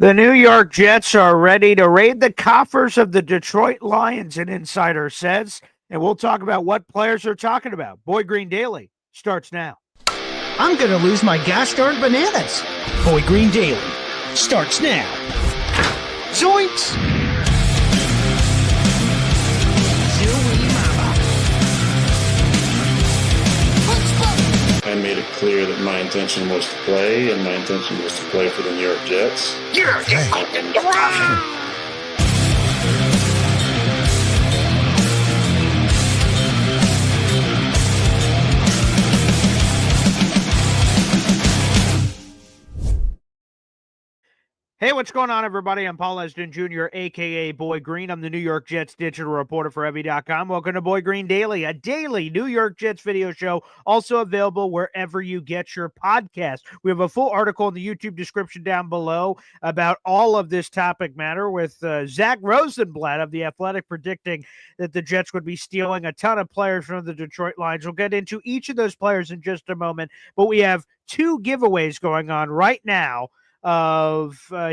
The New York Jets are ready to raid the coffers of the Detroit Lions, an insider says. And we'll talk about what players are talking about. Boy Green Daily starts now. I'm going to lose my gosh darn bananas. Boy Green Daily starts now. Zoinks! I made it clear that my intention was to play, and my intention was to play for the New York Jets. You're fucking wrong! Hey, what's going on, everybody? I'm Paul Esden Jr., a.k.a. Boy Green. I'm the New York Jets digital reporter for Heavy.com. Welcome to Boy Green Daily, a daily New York Jets video show, also available wherever you get your podcast. We have a full article in the YouTube description down below about all of this topic matter with Zach Rosenblatt of The Athletic predicting that the Jets would be stealing a ton of players from the Detroit Lions. We'll get into each of those players in just a moment, but we have two giveaways going on right now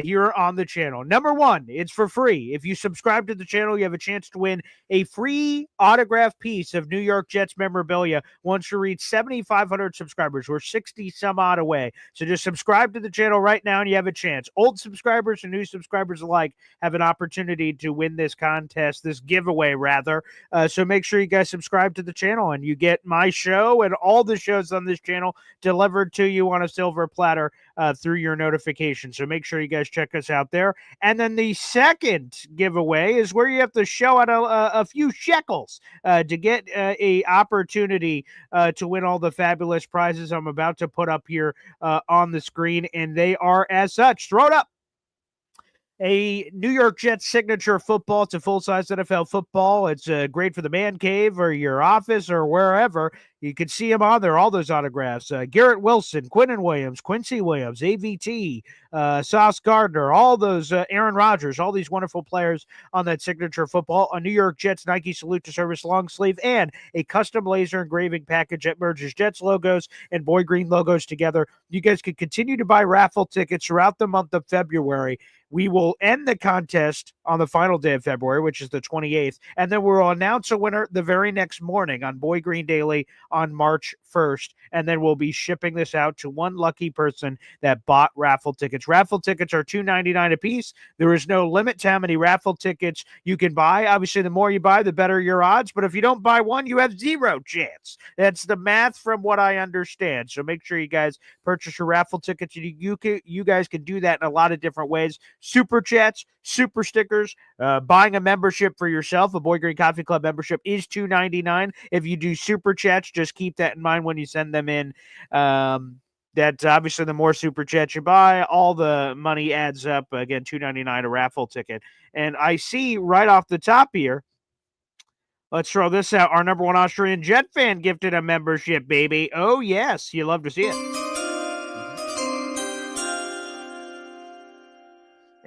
here on the channel. Number one, it's for free. If you subscribe to the channel, you have a chance to win a free autographed piece of New York Jets memorabilia once you reach 7,500 subscribers. We're 60 some odd away. So just subscribe to the channel right now and you have a chance. Old subscribers and new subscribers alike have an opportunity to win this contest, this giveaway rather. So make sure you guys subscribe to the channel and you get my show and all the shows on this channel delivered to you on a silver platter through your notification. So make sure you guys check us out there. And then the second giveaway is where you have to show out a few shekels to get a opportunity to win all the fabulous prizes I'm about to put up here on the screen. And they are as such. Throw it up. A New York Jets signature football. It's a full-size NFL football. It's great for the man cave or your office or wherever. You can see them on there, all those autographs. Garrett Wilson, Quinnen Williams, Quincy Williams, AVT, Sauce Gardner, all those, Aaron Rodgers, all these wonderful players on that signature football. A New York Jets Nike Salute to Service long sleeve and a custom laser engraving package that merges Jets logos and Boy Green logos together. You guys can continue to buy raffle tickets throughout the month of February. We will end the contest on the final day of February, which is the 28th, and then we'll announce a winner the very next morning on Boy Green Daily on March 1st, and then we'll be shipping this out to one lucky person that bought raffle tickets. Raffle tickets are $2.99 a piece. There is no limit to how many raffle tickets you can buy. Obviously, the more you buy, the better your odds, but if you don't buy one, you have zero chance. That's the math from what I understand, so make sure you guys purchase your raffle tickets. You guys can do that in a lot of different ways. Super chats, super stickers, buying a membership for yourself. A Boy Green Coffee Club membership is $2.99. If you do super chats, just keep that in mind when you send them in. That obviously the more super chats you buy, all the money adds up. Again, $2.99 a raffle ticket. And I see right off the top here, let's throw this out. Our number one Austrian Jet fan gifted a membership, baby. Oh, yes. You love to see it.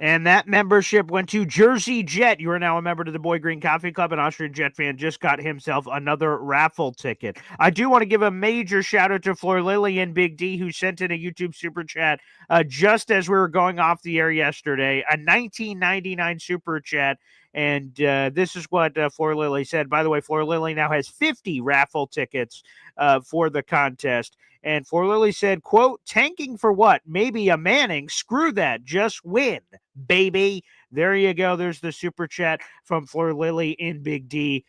And that membership went to Jersey Jet. You are now a member to the Boy Green Coffee Club. An Austrian Jet fan just got himself another raffle ticket. I do want to give a major shout out to Fleur Lily and Big D, who sent in a YouTube super chat just as we were going off the air yesterday. A $19.99 super chat. And this is what Fleur Lily said. By the way, Fleur Lily now has 50 raffle tickets for the contest. And Fleur Lily said, quote, tanking for what? Maybe a Manning. Screw that. Just win, baby. There you go. There's the super chat from Fleur Lily in Big D.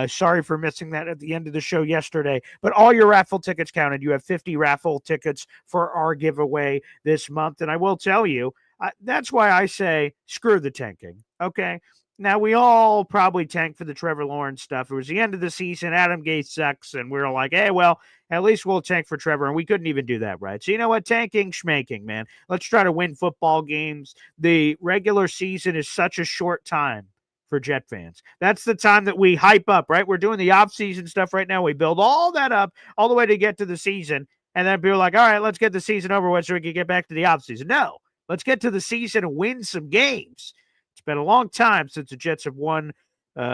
Sorry for missing that at the end of the show yesterday. But all your raffle tickets counted. You have 50 raffle tickets for our giveaway this month. And I will tell you, that's why I say screw the tanking. Okay? Now, we all probably tanked for the Trevor Lawrence stuff. It was the end of the season. Adam Gase sucks. And we were like, hey, well, at least we'll tank for Trevor. And we couldn't even do that, right? So you know what? Tanking, schmaking, man. Let's try to win football games. The regular season is such a short time for Jet fans. That's the time that we hype up, right? We're doing the offseason stuff right now. We build all that up all the way to get to the season. And then people are like, all right, let's get the season over with so we can get back to the offseason. No, let's get to the season and win some games. It's been a long time since the Jets have won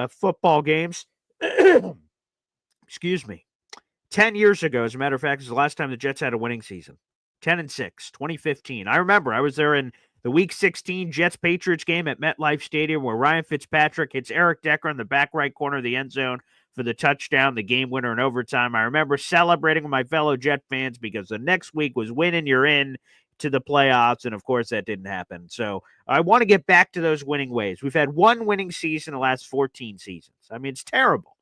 football games. Excuse me. 10 years ago, as a matter of fact, is the last time the Jets had a winning season. 10-6, 2015. I remember I was there in The Week 16 Jets-Patriots game at MetLife Stadium where Ryan Fitzpatrick hits Eric Decker in the back right corner of the end zone for the touchdown, the game winner in overtime. I remember celebrating with my fellow Jet fans because the next week was winning you're in to the playoffs, and of course that didn't happen. So I want to get back to those winning ways. We've had one winning season in the last 14 seasons. I mean, it's terrible.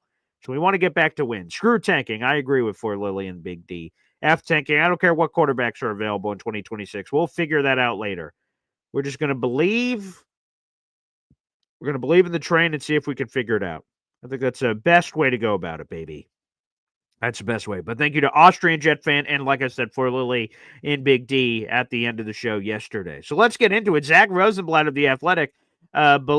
So we want to get back to win. Screw tanking. I agree with For Lily and Big D. F tanking. I don't care what quarterbacks are available in 2026. We'll figure that out later. We're just going to believe. We're going to believe in the train and see if we can figure it out. I think that's the best way to go about it, baby. That's the best way. But thank you to Austrian Jet fan and, like I said, For Lily in Big D at the end of the show yesterday. So let's get into it. Zach Rosenblatt of The Athletic, predicted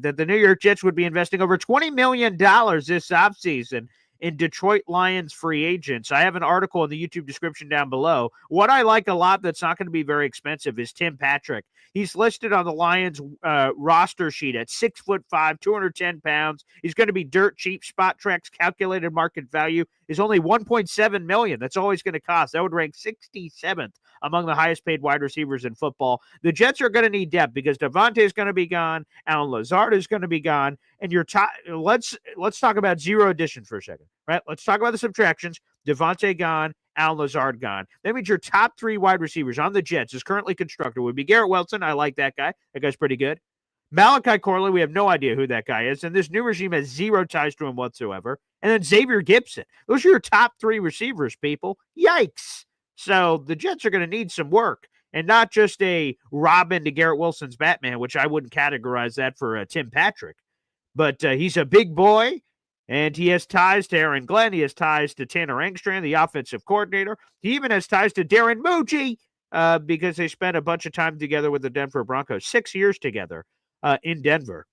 that the New York Jets would be investing over $20 million this offseason in Detroit Lions free agents. I have an article in the YouTube description down below. What I like a lot that's not going to be very expensive is Tim Patrick. He's listed on the Lions roster sheet at 6'5", 210 pounds. He's going to be dirt cheap. Spot Track's calculated market value is only $1.7 million. That's all he's going to cost. That would rank 67th among the highest paid wide receivers in football. The Jets are going to need depth because Devontae is going to be gone. Alan Lazard is going to be gone. And let's talk about zero addition for a second, right? Let's talk about the subtractions. Devontae gone, Alan Lazard gone. That means your top three wide receivers on the Jets is currently constructed would be Garrett Wilson. I like that guy. That guy's pretty good. Malachi Corley, we have no idea who that guy is, and this new regime has zero ties to him whatsoever. And then Xavier Gibson. Those are your top three receivers, people. Yikes. So the Jets are going to need some work, and not just a Robin to Garrett Wilson's Batman, which I wouldn't categorize that for Tim Patrick. But he's a big boy, and he has ties to Aaron Glenn. He has ties to Tanner Engstrand, the offensive coordinator. He even has ties to Darren Mucci because they spent a bunch of time together with the Denver Broncos, 6 years together in Denver.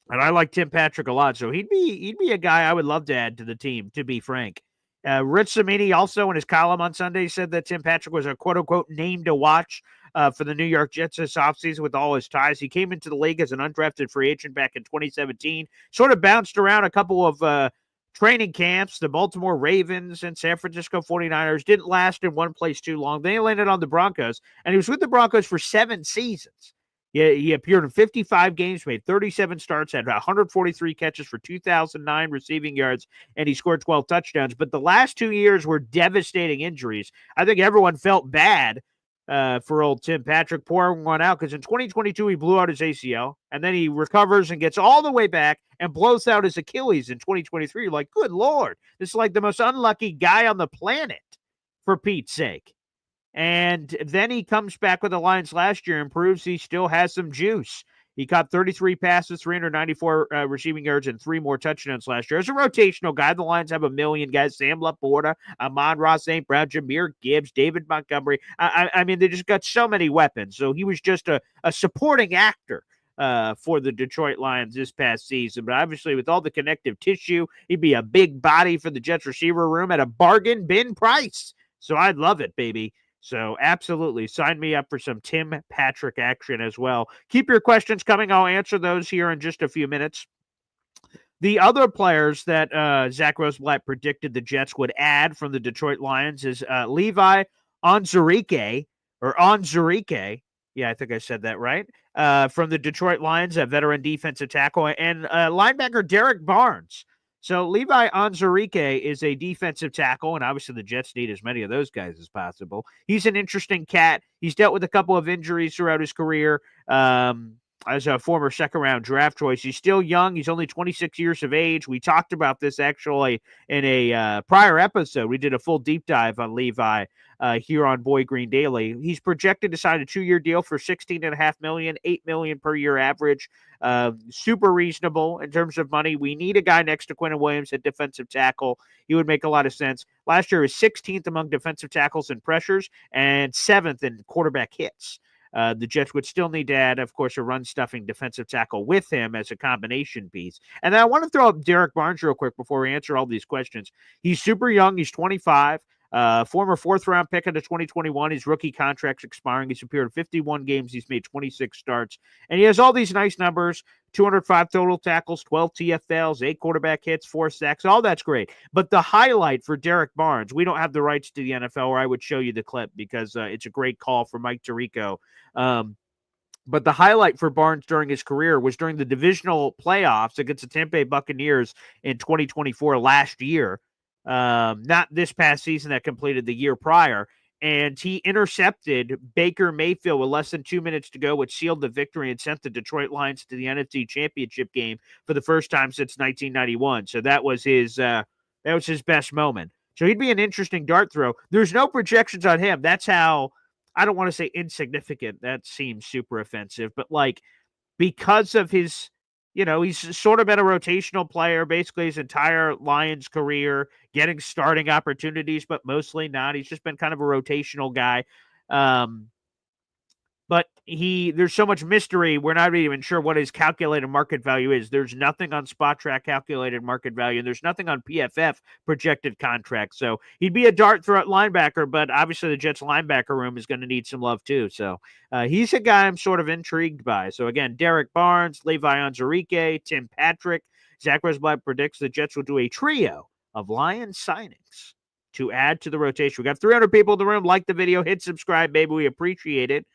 And I like Tim Patrick a lot, so he'd be a guy I would love to add to the team, to be frank. Rich Cimini also in his column on Sunday said that Tim Patrick was a quote-unquote name to watch for the New York Jets this offseason with all his ties. He came into the league as an undrafted free agent back in 2017, sort of bounced around a couple of training camps. The Baltimore Ravens and San Francisco 49ers didn't last in one place too long. Then he landed on the Broncos, and he was with the Broncos for 7 seasons. He appeared in 55 games, made 37 starts, had 143 catches for 2,009 receiving yards, and he scored 12 touchdowns. But the last 2 years were devastating injuries. I think everyone felt bad for old Tim Patrick pouring one out because in 2022 he blew out his ACL, and then he recovers and gets all the way back and blows out his Achilles in 2023. You're like, good Lord, this is like the most unlucky guy on the planet, for Pete's sake. And then he comes back with the Lions last year and proves he still has some juice. He caught 33 passes, 394 receiving yards, and 3 more touchdowns last year. As a rotational guy, the Lions have a million guys. Sam Laporta, Amon-Ra St. Brown, Jahmyr Gibbs, David Montgomery. I mean, they just got so many weapons. So he was just a supporting actor for the Detroit Lions this past season. But obviously, with all the connective tissue, he'd be a big body for the Jets receiver room at a bargain bin price. So I'd love it, baby. So absolutely, sign me up for some Tim Patrick action as well. Keep your questions coming. I'll answer those here in just a few minutes. The other players that Zach Rosenblatt predicted the Jets would add from the Detroit Lions is Levi Onwuzurike. Yeah, I think I said that right. From the Detroit Lions, a veteran defensive tackle, and linebacker Derek Barnes. So Levi Onwuzurike is a defensive tackle, and obviously the Jets need as many of those guys as possible. He's an interesting cat. He's dealt with a couple of injuries throughout his career as a former second-round draft choice. He's still young. He's only 26 years of age. We talked about this actually in a prior episode. We did a full deep dive on Levi here on Boy Green Daily. He's projected to sign a 2-year deal for $16.5 million, $8 million per year average. Super reasonable in terms of money. We need a guy next to Quentin Williams at defensive tackle. He would make a lot of sense. Last year was 16th among defensive tackles in pressures and 7th in quarterback hits. The Jets would still need to add, of course, a run-stuffing defensive tackle with him as a combination piece. And then I want to throw up Derek Barnes real quick before we answer all these questions. He's super young. He's 25. Former fourth-round pick in the 2021. His rookie contract's expiring. He's appeared in 51 games. He's made 26 starts. And he has all these nice numbers, 205 total tackles, 12 TFLs, 8 quarterback hits, 4 sacks. All that's great. But the highlight for Derek Barnes, we don't have the rights to the NFL, or I would show you the clip because it's a great call for Mike Tirico. But the highlight for Barnes during his career was during the divisional playoffs against the Tampa Bay Buccaneers in 2024 last year. Not this past season that completed the year prior. And he intercepted Baker Mayfield with less than 2 minutes to go, which sealed the victory and sent the Detroit Lions to the NFC Championship game for the first time since 1991. So that was his best moment. So he'd be an interesting dart throw. There's no projections on him. That's how, I don't want to say insignificant. That seems super offensive, but like because of his, he's sort of been a rotational player basically his entire Lions career, getting starting opportunities, but mostly not. He's just been kind of a rotational guy. But there's so much mystery. We're not even sure what his calculated market value is. There's nothing on Spot Track calculated market value. And there's nothing on PFF projected contract. So he'd be a dart throw at linebacker, but obviously the Jets linebacker room is going to need some love too. So he's a guy I'm sort of intrigued by. So again, Derek Barnes, Levi Onwuzurike, Tim Patrick, Zach Resblad predicts the Jets will do a trio of Lions signings to add to the rotation. We got 300 people in the room. Like the video, hit subscribe, baby. We appreciate it.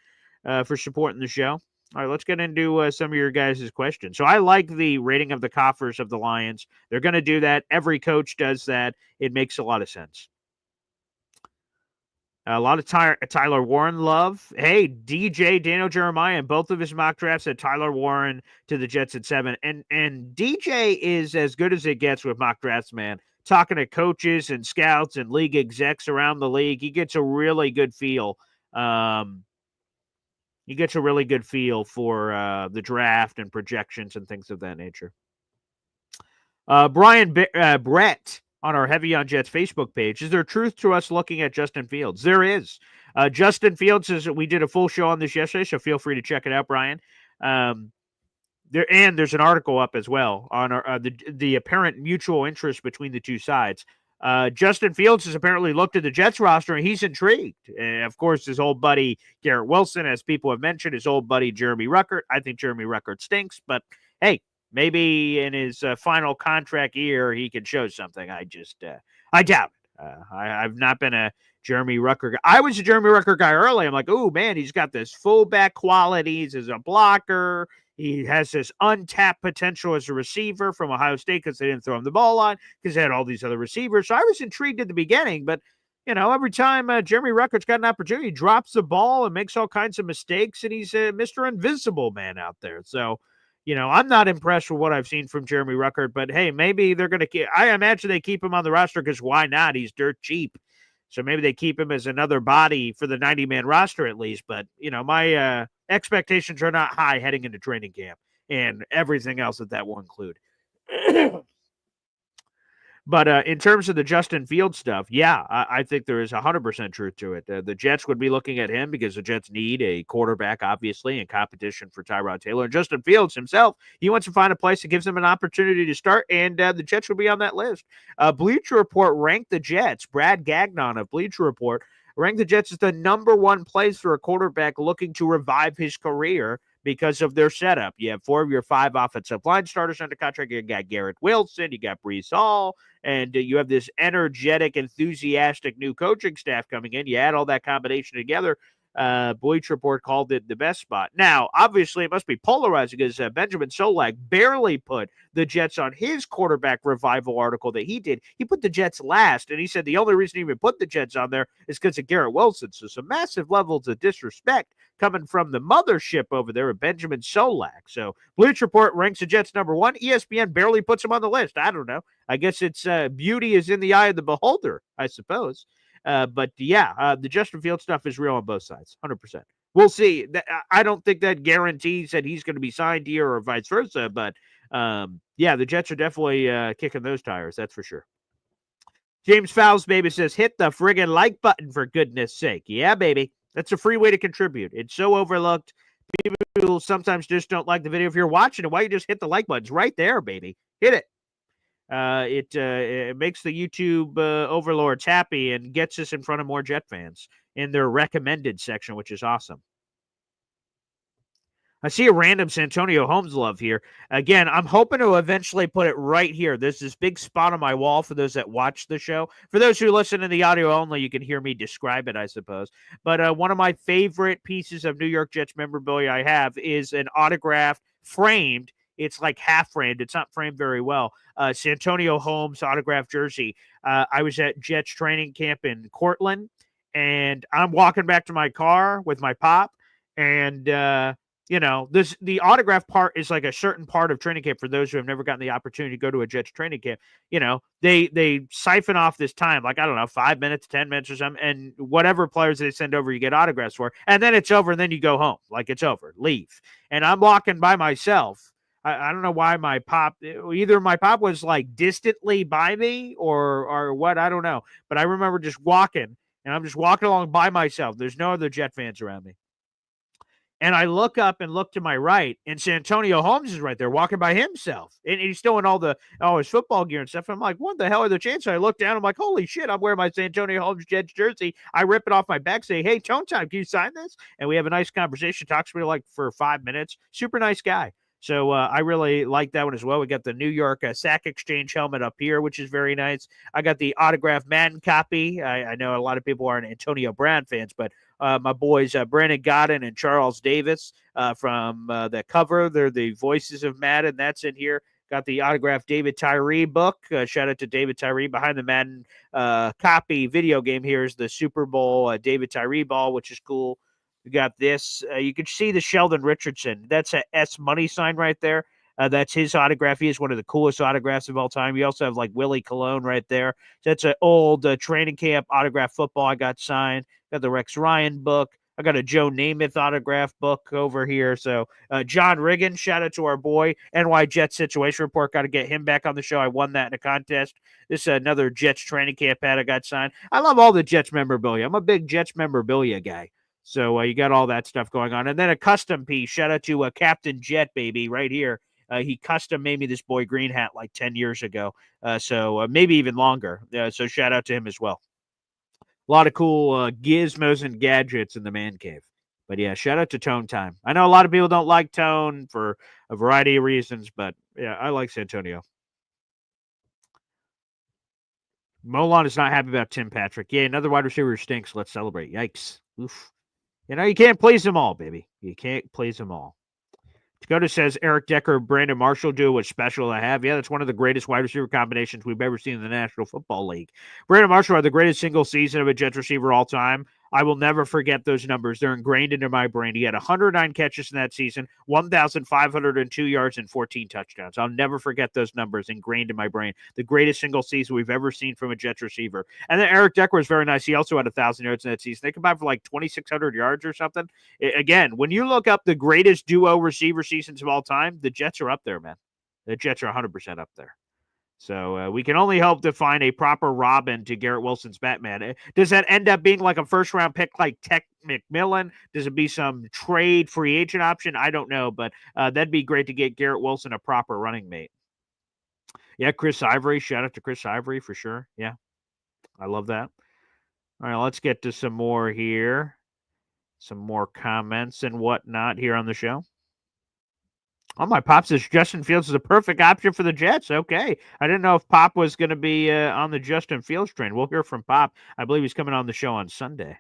For supporting the show. All right, let's get into some of your guys' questions. So I like the rating of the coffers of the Lions. They're going to do that. Every coach does that. It makes a lot of sense. A lot of Tyler Warren love. Hey, DJ, Daniel Jeremiah, and both of his mock drafts had Tyler Warren to the Jets at 7. And DJ is as good as it gets with mock drafts, man. Talking to coaches and scouts and league execs around the league, he gets a really good feel. He gets a really good feel for the draft and projections and things of that nature. Brett on our Heavy on Jets Facebook page. Is there truth to us looking at Justin Fields? There is. Justin Fields we did a full show on this yesterday, so feel free to check it out, Brian. There's an article up as well on the apparent mutual interest between the two sides. Justin Fields has apparently looked at the Jets roster and he's intrigued. And of course, his old buddy Garrett Wilson, as people have mentioned, his old buddy Jeremy Ruckert. I think Jeremy Ruckert stinks, but hey, maybe in his final contract year he can show something. I doubt it. I've not been a Jeremy Ruckert guy. I was a Jeremy Ruckert guy early. I'm like, oh man, he's got this fullback qualities as a blocker. He has this untapped potential as a receiver from Ohio State because they didn't throw him the ball on because they had all these other receivers. So I was intrigued at the beginning, but every time Jeremy Ruckert's got an opportunity, he drops the ball and makes all kinds of mistakes, and he's Mr. Invisible Man out there. So, I'm not impressed with what I've seen from Jeremy Ruckert, but hey, maybe they're going to I imagine they keep him on the roster because why not? He's dirt cheap. So maybe they keep him as another body for the 90-man roster at least. But, my expectations are not high heading into training camp and everything else that will include. But in terms of the Justin Fields stuff, yeah, I think there is 100% truth to it. The Jets would be looking at him because the Jets need a quarterback, obviously, in competition for Tyrod Taylor. And Justin Fields himself, he wants to find a place that gives him an opportunity to start, and the Jets would be on that list. Bleacher Report ranked the Jets. Brad Gagnon of Bleacher Report ranked the Jets as the number one place for a quarterback looking to revive his career because of their setup. You have 4 of your 5 offensive line starters under contract. You got Garrett Wilson, you got Breece Hall, and you have this energetic, enthusiastic new coaching staff coming in. You add all that combination together. Bleacher Report called it the best spot. Now, obviously, it must be polarizing because Benjamin Solak barely put the Jets on his quarterback revival article that he did. He put the Jets last, and he said the only reason he even put the Jets on there is because of Garrett Wilson. So some massive levels of disrespect coming from the mothership over there at Benjamin Solak. So Bleacher Report ranks the Jets number 1. ESPN barely puts him on the list. I don't know. I guess it's beauty is in the eye of the beholder, I suppose. But the Justin Fields stuff is real on both sides, 100%. We'll see. I don't think that guarantees that he's going to be signed here or vice versa. But the Jets are definitely kicking those tires. That's for sure. James Fowles, baby, says, hit the friggin' like button for goodness sake. Yeah, baby. That's a free way to contribute. It's so overlooked. People sometimes just don't like the video. If you're watching it, why don't you just hit the like button? It's right there, baby. Hit it. It makes the YouTube overlords happy and gets us in front of more Jet fans in their recommended section, which is awesome. I see a random Santonio Holmes love here. Again, I'm hoping to eventually put it right here. There's this big spot on my wall for those that watch the show. For those who listen in the audio only, you can hear me describe it, I suppose. But one of my favorite pieces of New York Jets memorabilia I have is an autographed, framed. It's like half framed. It's not framed very well. Santonio Holmes autographed jersey. I was at Jets training camp in Cortland, and I'm walking back to my car with my pop, and the autograph part is like a certain part of training camp for those who have never gotten the opportunity to go to a Jets training camp. They siphon off this time, like, I don't know, 5 minutes, 10 minutes or something, and whatever players they send over, you get autographs for, and then it's over, and then you go home, like it's over, leave. And I'm walking by myself. I don't know why either my pop was like distantly by me or what, I don't know. But I remember just walking, and I'm just walking along by myself. There's no other Jet fans around me. And I look up and look to my right, and Santonio Holmes is right there walking by himself. And he's still in all his football gear and stuff. And I'm like, what the hell are the chances? I look down, I'm like, holy shit, I'm wearing my Santonio Holmes Jets jersey. I rip it off my back, say, hey, Tone Time, can you sign this? And we have a nice conversation, talks to me like for 5 minutes. Super nice guy. So I really like that one as well. We got the New York Sack Exchange helmet up here, which is very nice. I got the autographed Madden copy. I know a lot of people aren't Antonio Brown fans, but my boys Brandon Godden and Charles Davis from the cover. They're the voices of Madden. That's in here. Got the autographed David Tyree book. Shout out to David Tyree. Behind the Madden copy video game here is the Super Bowl David Tyree ball, which is cool. We got this. You can see the Sheldon Richardson. That's a S money sign right there. That's his autograph. He is one of the coolest autographs of all time. You also have like Willie Colon right there. That's an old training camp autograph football I got signed. Got the Rex Ryan book. I got a Joe Namath autograph book over here. So John Riggin, shout out to our boy. NY Jets Situation Report. Got to get him back on the show. I won that in a contest. This is another Jets training camp hat I got signed. I love all the Jets memorabilia. I'm a big Jets memorabilia guy. So you got all that stuff going on. And then a custom piece. Shout out to Captain Jet, baby, right here. He custom made me this Boy Green hat like 10 years ago. So maybe even longer. So shout out to him as well. A lot of cool gizmos and gadgets in the man cave. But yeah, shout out to Tone Time. I know a lot of people don't like Tone for a variety of reasons, but yeah, I like Santonio. Molon is not happy about Tim Patrick. Yeah, another wide receiver who stinks. Let's celebrate. Yikes. Oof. You can't please them all, baby. You can't please them all. Dakota says Eric Decker, Brandon Marshall duo was special to have. Yeah, that's one of the greatest wide receiver combinations we've ever seen in the National Football League. Brandon Marshall had the greatest single season of a Jets receiver all time. I will never forget those numbers. They're ingrained into my brain. He had 109 catches in that season, 1,502 yards, and 14 touchdowns. I'll never forget those numbers ingrained in my brain. The greatest single season we've ever seen from a Jets receiver. And then Eric Decker was very nice. He also had 1,000 yards in that season. They combined for like 2,600 yards or something. Again, when you look up the greatest duo receiver seasons of all time, the Jets are up there, man. The Jets are 100% up there. So we can only hope to find a proper Robin to Garrett Wilson's Batman. Does that end up being like a first-round pick like Tech McMillan? Does it be some trade free agent option? I don't know, but that'd be great to get Garrett Wilson a proper running mate. Yeah, Chris Ivory. Shout out to Chris Ivory for sure. Yeah, I love that. All right, let's get to some more here. Some more comments and whatnot here on the show. Oh, my Pop says Justin Fields is a perfect option for the Jets. Okay. I didn't know if Pop was going to be on the Justin Fields train. We'll hear from Pop. I believe he's coming on the show on Sunday.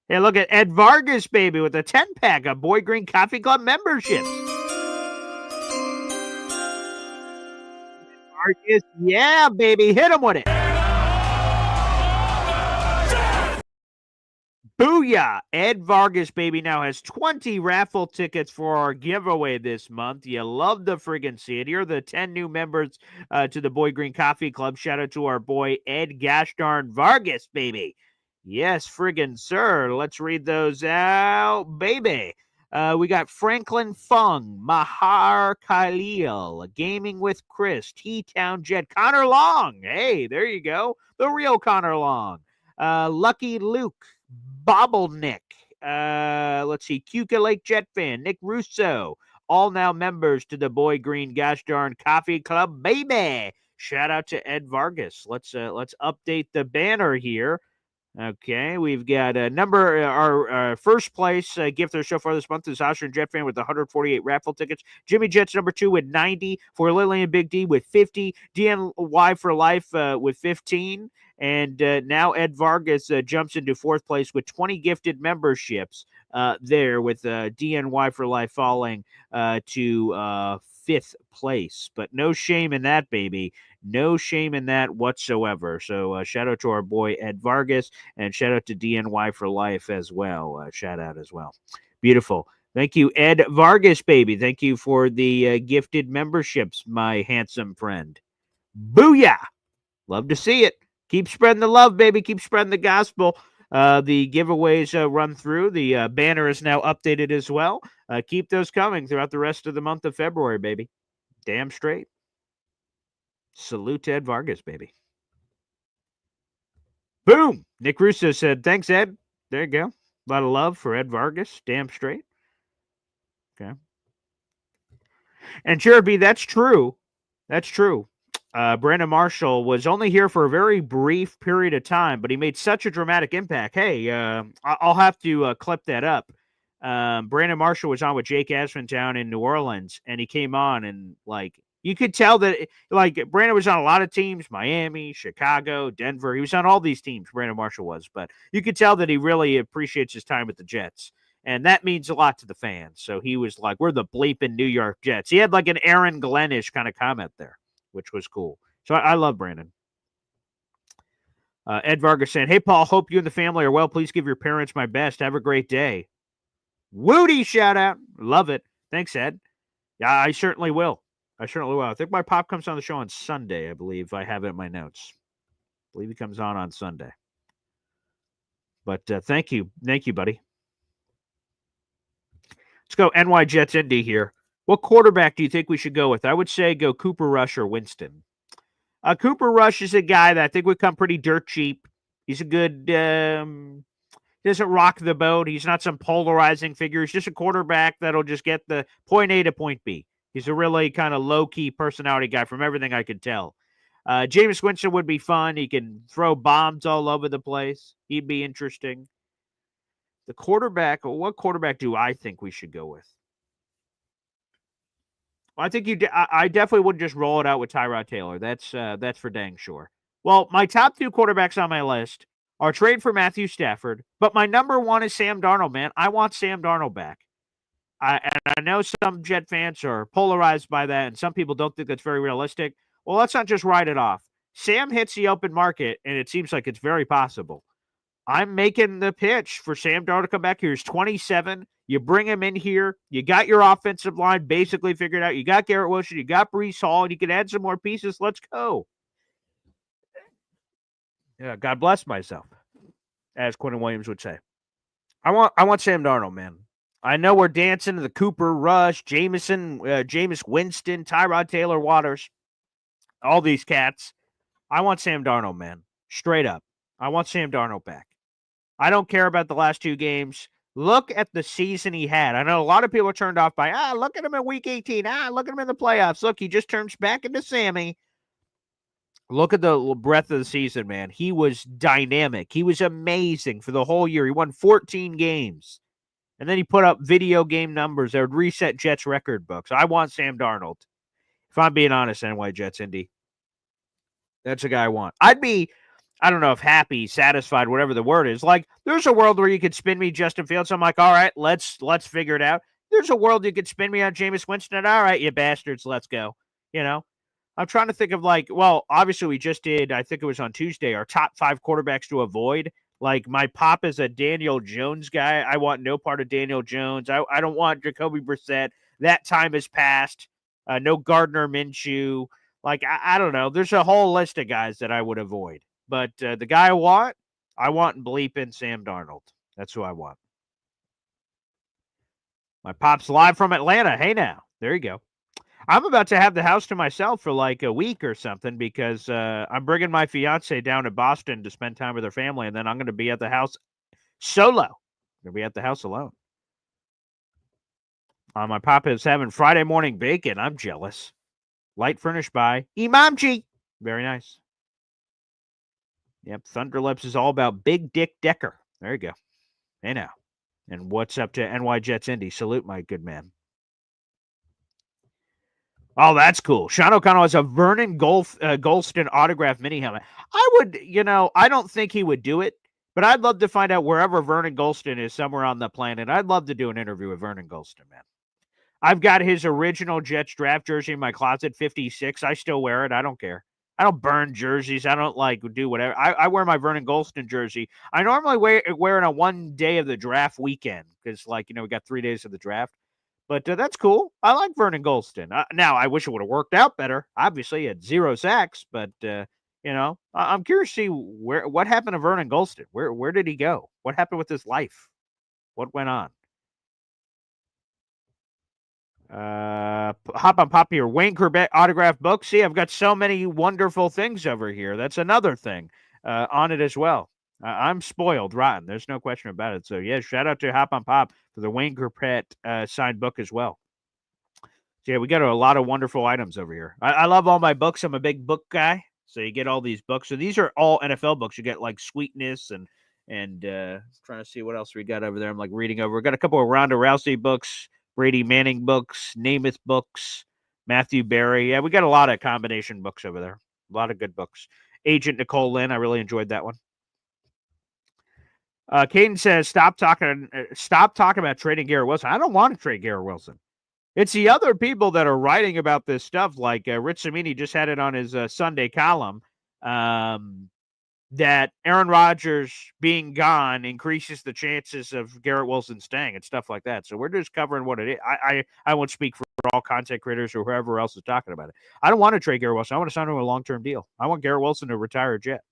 Hey, look at Ed Vargas, baby, with a 10-pack of Boy Green Coffee Club memberships. Vargas, yeah, baby. Hit him with it. Booyah! Ed Vargas, baby, now has 20 raffle tickets for our giveaway this month. You love to friggin' see it. Here are the 10 new members to the Boy Green Coffee Club. Shout out to our boy Ed Gashdarn Vargas, baby. Yes, friggin' sir. Let's read those out, baby. We got Franklin Fung, Mahar Khalil, Gaming with Chris, T-Town Jet, Connor Long. Hey, there you go. The real Connor Long. Lucky Luke. Bobbleneck. Let's see. Cuca Lake Jet Fan. Nick Russo. all now members to the Boy Green Gosh Darn Coffee Club, baby. Shout out to Ed Vargas. Let's update the banner here. Okay, we've got a number. Our first place gifter so far this month is Austrian Jet Fan with 148 raffle tickets. Jimmy Jets number 2 with 90. For Lillian Big D with 50. DNY for Life with 15. And now Ed Vargas jumps into fourth place with 20 gifted memberships there, with DNY for Life falling to fifth place. But no shame in that, baby. No shame in that whatsoever. So shout out to our boy Ed Vargas, and shout out to DNY for Life as well. Shout out as well. Beautiful. Thank you, Ed Vargas, baby. Thank you for the gifted memberships, my handsome friend. Booyah! Love to see it. Keep spreading the love, baby. Keep spreading the gospel. The giveaways run through. The banner is now updated as well. Keep those coming throughout the rest of the month of February, baby. Damn straight. Salute to Ed Vargas, baby. Boom! Nick Russo said, thanks, Ed. There you go. A lot of love for Ed Vargas. Damn straight. Okay. And Jeremy, that's true. That's true. Brandon Marshall was only here for a very brief period of time, but he made such a dramatic impact. Hey, I'll have to clip that up. Brandon Marshall was on with Jake Asman down in New Orleans, and he came on, and you could tell that Brandon was on a lot of teams, Miami, Chicago, Denver. He was on all these teams, Brandon Marshall was, but you could tell that he really appreciates his time with the Jets. And that means a lot to the fans. So he was like, we're the bleeping New York Jets. He had like an Aaron Glennish kind of comment there, which was cool. So I love Brandon. Ed Vargas saying, hey, Paul, hope you and the family are well. Please give your parents my best. Have a great day. Woody shout out. Love it. Thanks, Ed. Yeah, I certainly will. I think my pop comes on the show on Sunday, I believe. I have it in my notes. I believe he comes on Sunday. But thank you. Thank you, buddy. Let's go NY Jets Indy here. What quarterback do you think we should go with? I would say go Cooper Rush or Winston. Cooper Rush is a guy that I think would come pretty dirt cheap. He's a good, doesn't rock the boat. He's not some polarizing figure. He's just a quarterback that'll just get the point A to point B. He's a really kind of low-key personality guy from everything I could tell. Jameis Winston would be fun. He can throw bombs all over the place. He'd be interesting. The quarterback, what quarterback do I think we should go with? Well, I think I definitely wouldn't just roll it out with Tyrod Taylor. That's for dang sure. Well, my top 2 quarterbacks on my list are trade for Matthew Stafford, but my number 1 is Sam Darnold, man. I want Sam Darnold back. And I know some Jet fans are polarized by that, and some people don't think that's very realistic. Well, let's not just write it off. Sam hits the open market, and it seems like it's very possible. I'm making the pitch for Sam Darnold to come back here. He's 27. You bring him in here. You got your offensive line basically figured out. You got Garrett Wilson. You got Breece Hall. And you can add some more pieces. Let's go. Yeah, God bless myself, as Quentin Williams would say. I want Sam Darnold, man. I know we're dancing to the Cooper Rush, Jameis Winston, Tyrod Taylor Waters, all these cats. I want Sam Darnold, man. Straight up. I want Sam Darnold back. I don't care about the last 2 games. Look at the season he had. I know a lot of people are turned off by, look at him in week 18. Look at him in the playoffs. Look, he just turns back into Sammy. Look at the breadth of the season, man. He was dynamic. He was amazing for the whole year. He won 14 games. And then he put up video game numbers that would reset Jets record books. I want Sam Darnold. If I'm being honest, NY Jets Indy. That's a guy I want. I'd be, I don't know if happy, satisfied, whatever the word is. Like, there's a world where you could spin me Justin Fields. I'm like, all right, let's figure it out. There's a world you could spin me on Jameis Winston. All right, you bastards, let's go. You know? I'm trying to think of obviously we just did, I think it was on Tuesday, our top 5 quarterbacks to avoid. Like, my pop is a Daniel Jones guy. I want no part of Daniel Jones. I don't want Jacoby Brissett. That time has passed. No Gardner Minshew. Like, I don't know. There's a whole list of guys that I would avoid. But the guy I want bleeping Sam Darnold. That's who I want. My pop's live from Atlanta. Hey, now. There you go. I'm about to have the house to myself for like a week or something because I'm bringing my fiance down to Boston to spend time with her family, and then I'm going to be at the house solo. I'm going to be at the house alone. My papa is having Friday morning bacon. I'm jealous. Light furnished by Imamji. Very nice. Yep, Thunderlips is all about Big Dick Decker. There you go. Hey now. And what's up to NY Jets Indy? Salute, my good man. Oh, that's cool. Sean O'Connell has a Vernon Golston autograph mini helmet. I would, I don't think he would do it, but I'd love to find out wherever Vernon Golston is somewhere on the planet. I'd love to do an interview with Vernon Golston, man. I've got his original Jets draft jersey in my closet, 56. I still wear it. I don't care. I don't burn jerseys. I don't do whatever. I wear my Vernon Golston jersey. I normally wear it on one day of the draft weekend because, we got 3 days of the draft. But that's cool. I like Vernon Golston. Now, I wish it would have worked out better. Obviously, he had 0 sacks, but I'm curious to see what happened to Vernon Golston. Where did he go? What happened with his life? What went on? Hop on Pop here. Wayne Corbett autograph book. See, I've got so many wonderful things over here. That's another thing on it as well. I'm spoiled rotten. There's no question about it. So, yeah, shout out to Hop on Pop for the Wayne Corbett signed book as well. So, yeah, we got a lot of wonderful items over here. I love all my books. I'm a big book guy. So you get all these books. So these are all NFL books. You get like Sweetness and trying to see what else we got over there. I'm reading over. We got a couple of Ronda Rousey books. Brady Manning books, Namath books, Matthew Berry. Yeah, we got a lot of combination books over there. A lot of good books. Agent Nicole Lynn, I really enjoyed that one. Caden says, stop talking about trading Garrett Wilson. I don't want to trade Garrett Wilson. It's the other people that are writing about this stuff, like Rich Cimini just had it on his Sunday column, that Aaron Rodgers being gone increases the chances of Garrett Wilson staying and stuff like that. So we're just covering what it is. I won't speak for all content creators or whoever else is talking about it. I don't want to trade Garrett Wilson. I want to sign him to a long-term deal. I want Garrett Wilson to retire a Jet.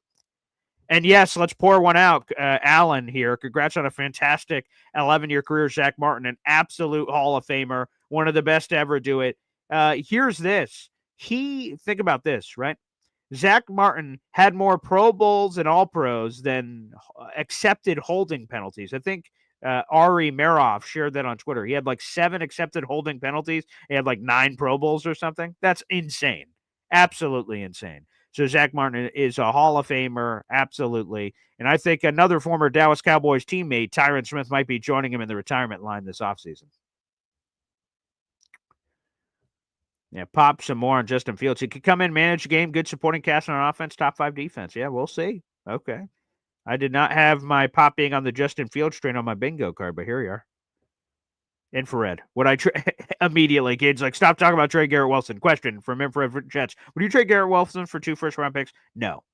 And yes, let's pour one out. Alan here. Congrats on a fantastic 11-year career, Zach Martin, an absolute Hall of Famer, one of the best to ever do it. Here's this. Think about this, right? Zach Martin had more Pro Bowls and All-Pros than accepted holding penalties. I think Ari Meroff shared that on Twitter. He had 7 accepted holding penalties. He had 9 Pro Bowls or something. That's insane. Absolutely insane. So Zach Martin is a Hall of Famer, absolutely. And I think another former Dallas Cowboys teammate, Tyron Smith, might be joining him in the retirement line this offseason. Yeah, pop some more on Justin Fields. He could come in, manage the game, good supporting cast on offense, top 5 defense. Yeah, we'll see. Okay. I did not have my pop being on the Justin Fields train on my bingo card, but here you are. Infrared. Would I immediately, kids, stop talking about trade Garrett Wilson. Question from Infrared Jets. Would you trade Garrett Wilson for 2 first-round picks? No.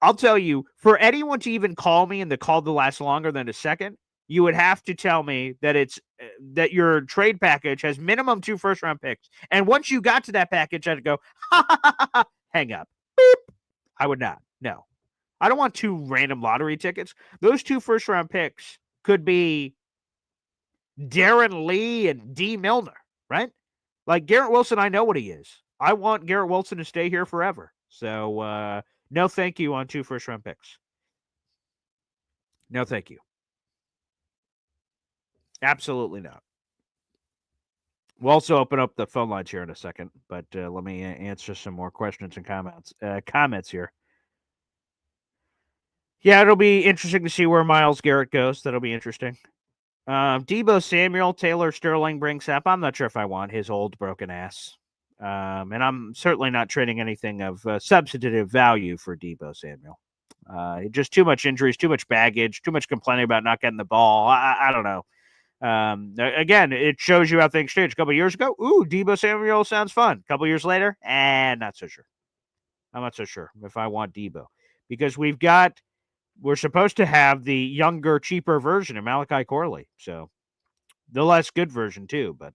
I'll tell you, for anyone to even call me and the call to last longer than a second, you would have to tell me that that your trade package has minimum 2 first-round picks. And once you got to that package, I'd go, hang up. Beep. I would not. No. I don't want 2 random lottery tickets. Those 2 first-round picks could be Darren Lee and D. Milner, right? Garrett Wilson, I know what he is. I want Garrett Wilson to stay here forever. So, no thank you on 2 first-round picks. No thank you. Absolutely not. We'll also open up the phone lines here in a second, but let me answer some more questions and comments here. Yeah, it'll be interesting to see where Myles Garrett goes. That'll be interesting. Deebo Samuel, Taylor Sterling brings up. I'm not sure if I want his old broken ass. And I'm certainly not trading anything of substantive value for Deebo Samuel. Just too much injuries, too much baggage, too much complaining about not getting the ball. I don't know. Again, it shows you how things change. A couple years ago, Deebo Samuel sounds fun. A couple years later, not so sure. I'm not so sure if I want Deebo. Because we're supposed to have the younger, cheaper version of Malachi Corley. So, the less good version too, but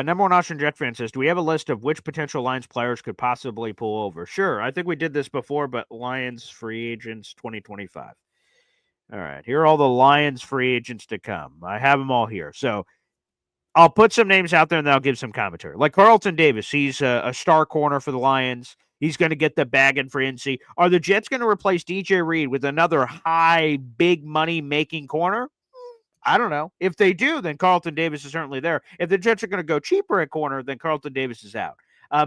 number one Austrian Jet fan says, do we have a list of which potential Lions players could possibly pull over? Sure. I think we did this before, but Lions free agents 2025. All right. Here are all the Lions free agents to come. I have them all here. So I'll put some names out there and then I'll give some commentary. Like Carlton Davis, he's a star corner for the Lions. He's going to get the bag in free agency. Are the Jets going to replace DJ Reed with another high, big money making corner? I don't know. If they do, then Carlton Davis is certainly there. If the Jets are going to go cheaper at corner, then Carlton Davis is out.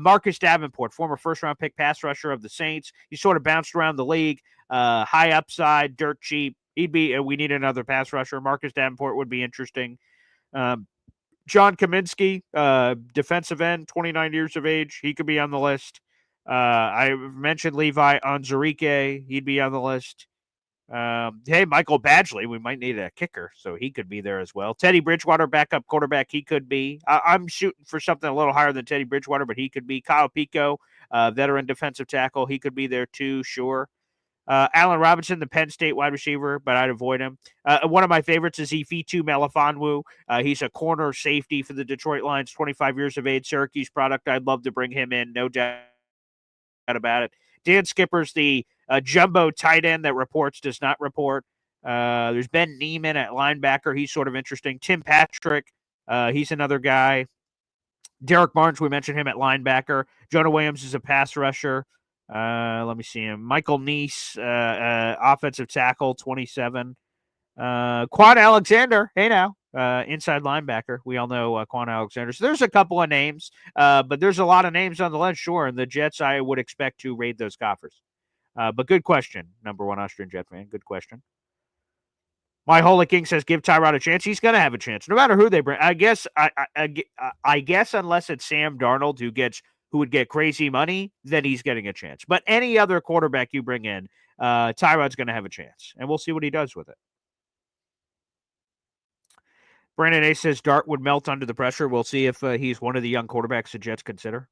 Marcus Davenport, former first-round pick pass rusher of the Saints. He sort of bounced around the league. High upside, dirt cheap. He'd be. We need another pass rusher. Marcus Davenport would be interesting. John Kaminsky, defensive end, 29 years of age. He could be on the list. I mentioned Levi Onwuzurike. He'd be on the list. Hey, Michael Badgley, we might need a kicker, so he could be there as well. Teddy Bridgewater, backup quarterback, he could be. I'm shooting for something a little higher than Teddy Bridgewater, but he could be. Kyle Pico, veteran defensive tackle, he could be there too, sure. Allen Robinson, the Penn State wide receiver, but I'd avoid him. One of my favorites is Ifitu Melifonwu. He's a corner safety for the Detroit Lions, 25 years of age, Syracuse product. I'd love to bring him in, no doubt about it. Dan Skipper's the jumbo tight end that reports does not report. There's Ben Neiman at linebacker. He's sort of interesting. Tim Patrick, he's another guy. Derek Barnes, we mentioned him at linebacker. Jonah Williams is a pass rusher. Let me see him. Michael Neese, offensive tackle, 27. Quan Alexander, hey now, inside linebacker. We all know Quan Alexander. So there's a couple of names, but there's a lot of names on the list, sure. And the Jets, I would expect to raid those coffers. But good question, number one Austrian Jet fan. Good question. My Holy King says, give Tyrod a chance. He's going to have a chance, no matter who they bring. I guess unless it's Sam Darnold who would get crazy money, then he's getting a chance. But any other quarterback you bring in, Tyrod's going to have a chance, and we'll see what he does with it. Brandon A says Dart would melt under the pressure. We'll see if he's one of the young quarterbacks the Jets consider.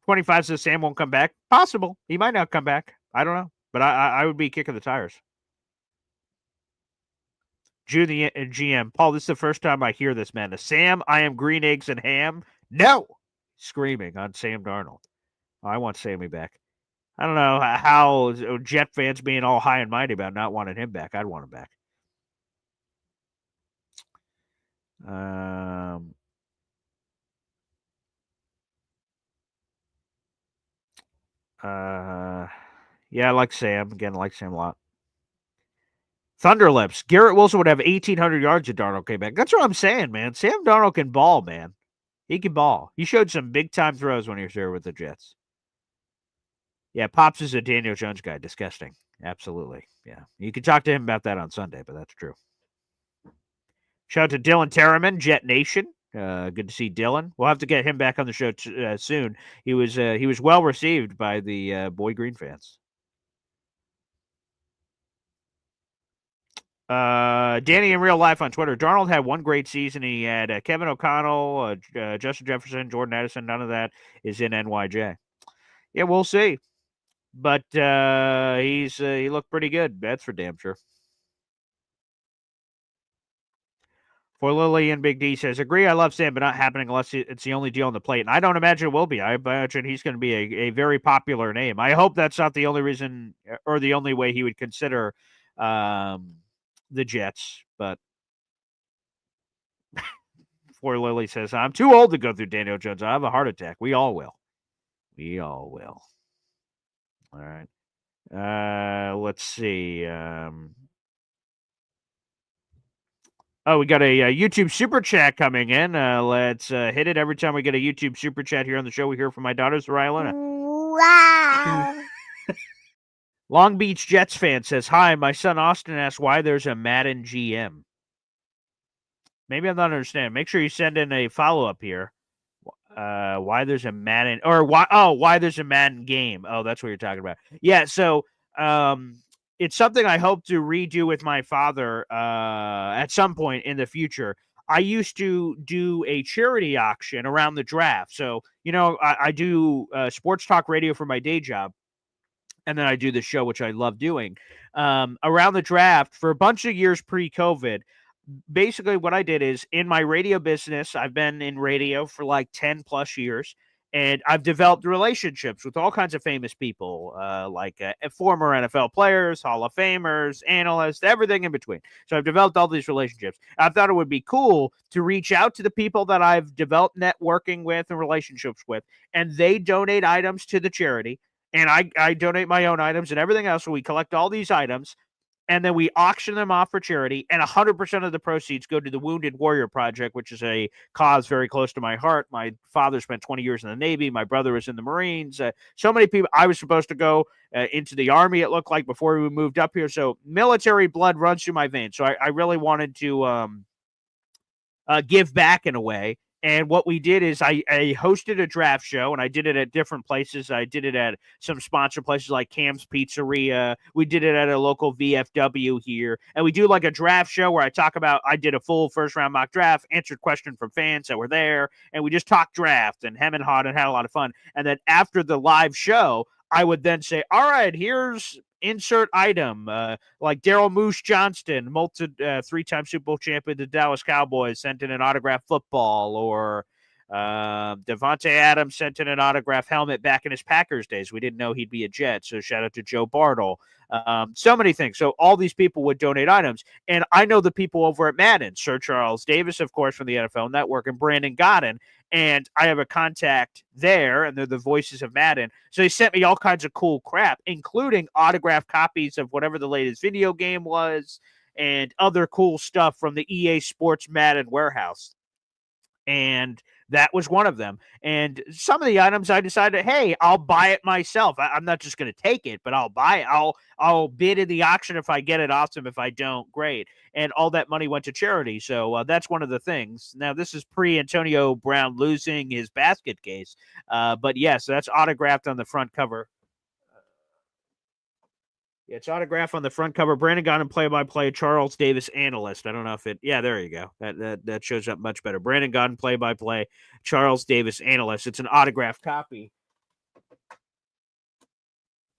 25 says Sam won't come back. Possible. He might not come back. I don't know. But I would be kicking the tires. June the GM. Paul, this is the first time I hear this, man. Sam, I am green eggs and ham. No! Screaming on Sam Darnold. Oh, I want Sammy back. I don't know how Jet fans being all high and mighty about not wanting him back. I'd want him back. Yeah, I like Sam. Again, I like Sam a lot. Thunderlips. Garrett Wilson would have 1,800 yards if Darnold came back. That's what I'm saying, man. Sam Darnold can ball, man. He can ball. He showed some big-time throws when he was there with the Jets. Yeah, Pops is a Daniel Jones guy. Disgusting. Absolutely. Yeah. You can talk to him about that on Sunday, but that's true. Shout out to Dylan Terraman, Jet Nation. Good to see Dylan. We'll have to get him back on the show soon. He was well received by the Boy Green fans. Danny in real life on Twitter. Darnold had one great season. He had Kevin O'Connell, Justin Jefferson, Jordan Addison. None of that is in NYJ. Yeah, we'll see. But he looked pretty good. That's for damn sure. For Lily and Big D says, agree, I love Sam, but not happening unless it's the only deal on the plate. And I don't imagine it will be. I imagine he's going to be a very popular name. I hope that's not the only reason or the only way he would consider the Jets. But For Lily says, I'm too old to go through Daniel Jones. I have a heart attack. We all will. We all will. All right. Let's see. Oh, we got a YouTube super chat coming in. Let's hit it. Every time we get a YouTube super chat here on the show, we hear from my daughter, Zariah. Wow. Long Beach Jets fan says, hi, my son Austin asks why there's a Madden GM. Maybe I'm not understanding. Make sure you send in a follow-up here. Why there's a Madden, or why there's a Madden game. Oh, that's what you're talking about. Yeah, so it's something I hope to redo with my father at some point in the future. I used to do a charity auction around the draft. So, I do sports talk radio for my day job. And then I do the show, which I love doing. Around the draft for a bunch of years pre-COVID, basically what I did is in my radio business, I've been in radio for like 10 plus years. And I've developed relationships with all kinds of famous people, like former NFL players, Hall of Famers, analysts, everything in between. So I've developed all these relationships. I thought it would be cool to reach out to the people that I've developed networking with and relationships with, and they donate items to the charity. And I donate my own items and everything else. So we collect all these items. and then we auction them off for charity, and 100% of the proceeds go to the Wounded Warrior Project, which is a cause very close to my heart. My father spent 20 years in the Navy. My brother was in the Marines. So many people. I was supposed to go into the Army, it looked like, before we moved up here. So military blood runs through my veins. So I really wanted to give back in a way. And what we did is I hosted a draft show, and I did it at different places. I did it at some sponsor places like Cam's Pizzeria. We did it at a local VFW here. And we do like a draft show where I did a full first-round mock draft, answered questions from fans that were there, and we just talked draft and hem and hawed and had a lot of fun. And then after the live show, I would then say, all right, here's insert item, like Daryl Moose Johnston, three-time Super Bowl champion, the Dallas Cowboys, sent in an autographed football, or Devontae Adams sent in an autographed helmet back in his Packers days. We didn't know he'd be a Jet, so shout out to Joe Bartle. So many things. So all these people would donate items, and I know the people over at Madden, Sir Charles Davis, of course, from the NFL Network, and Brandon Godden, and I have a contact there, and they're the voices of Madden. So they sent me all kinds of cool crap, including autographed copies of whatever the latest video game was and other cool stuff from the EA Sports Madden warehouse. And that was one of them. And some of the items I decided, hey, I'll buy it myself. I'm not just going to take it, but I'll buy it. I'll bid in the auction. If I get it, awesome. If I don't, great. And all that money went to charity. So that's one of the things. Now, this is pre-Antonio Brown losing his basket case. But yes, that's autographed on the front cover. Yeah, it's autographed on the front cover. Brandon Godden, play-by-play, Charles Davis, analyst. I don't know if it... Yeah, there you go. That shows up much better. Brandon Godden, play-by-play, Charles Davis, analyst. It's an autographed copy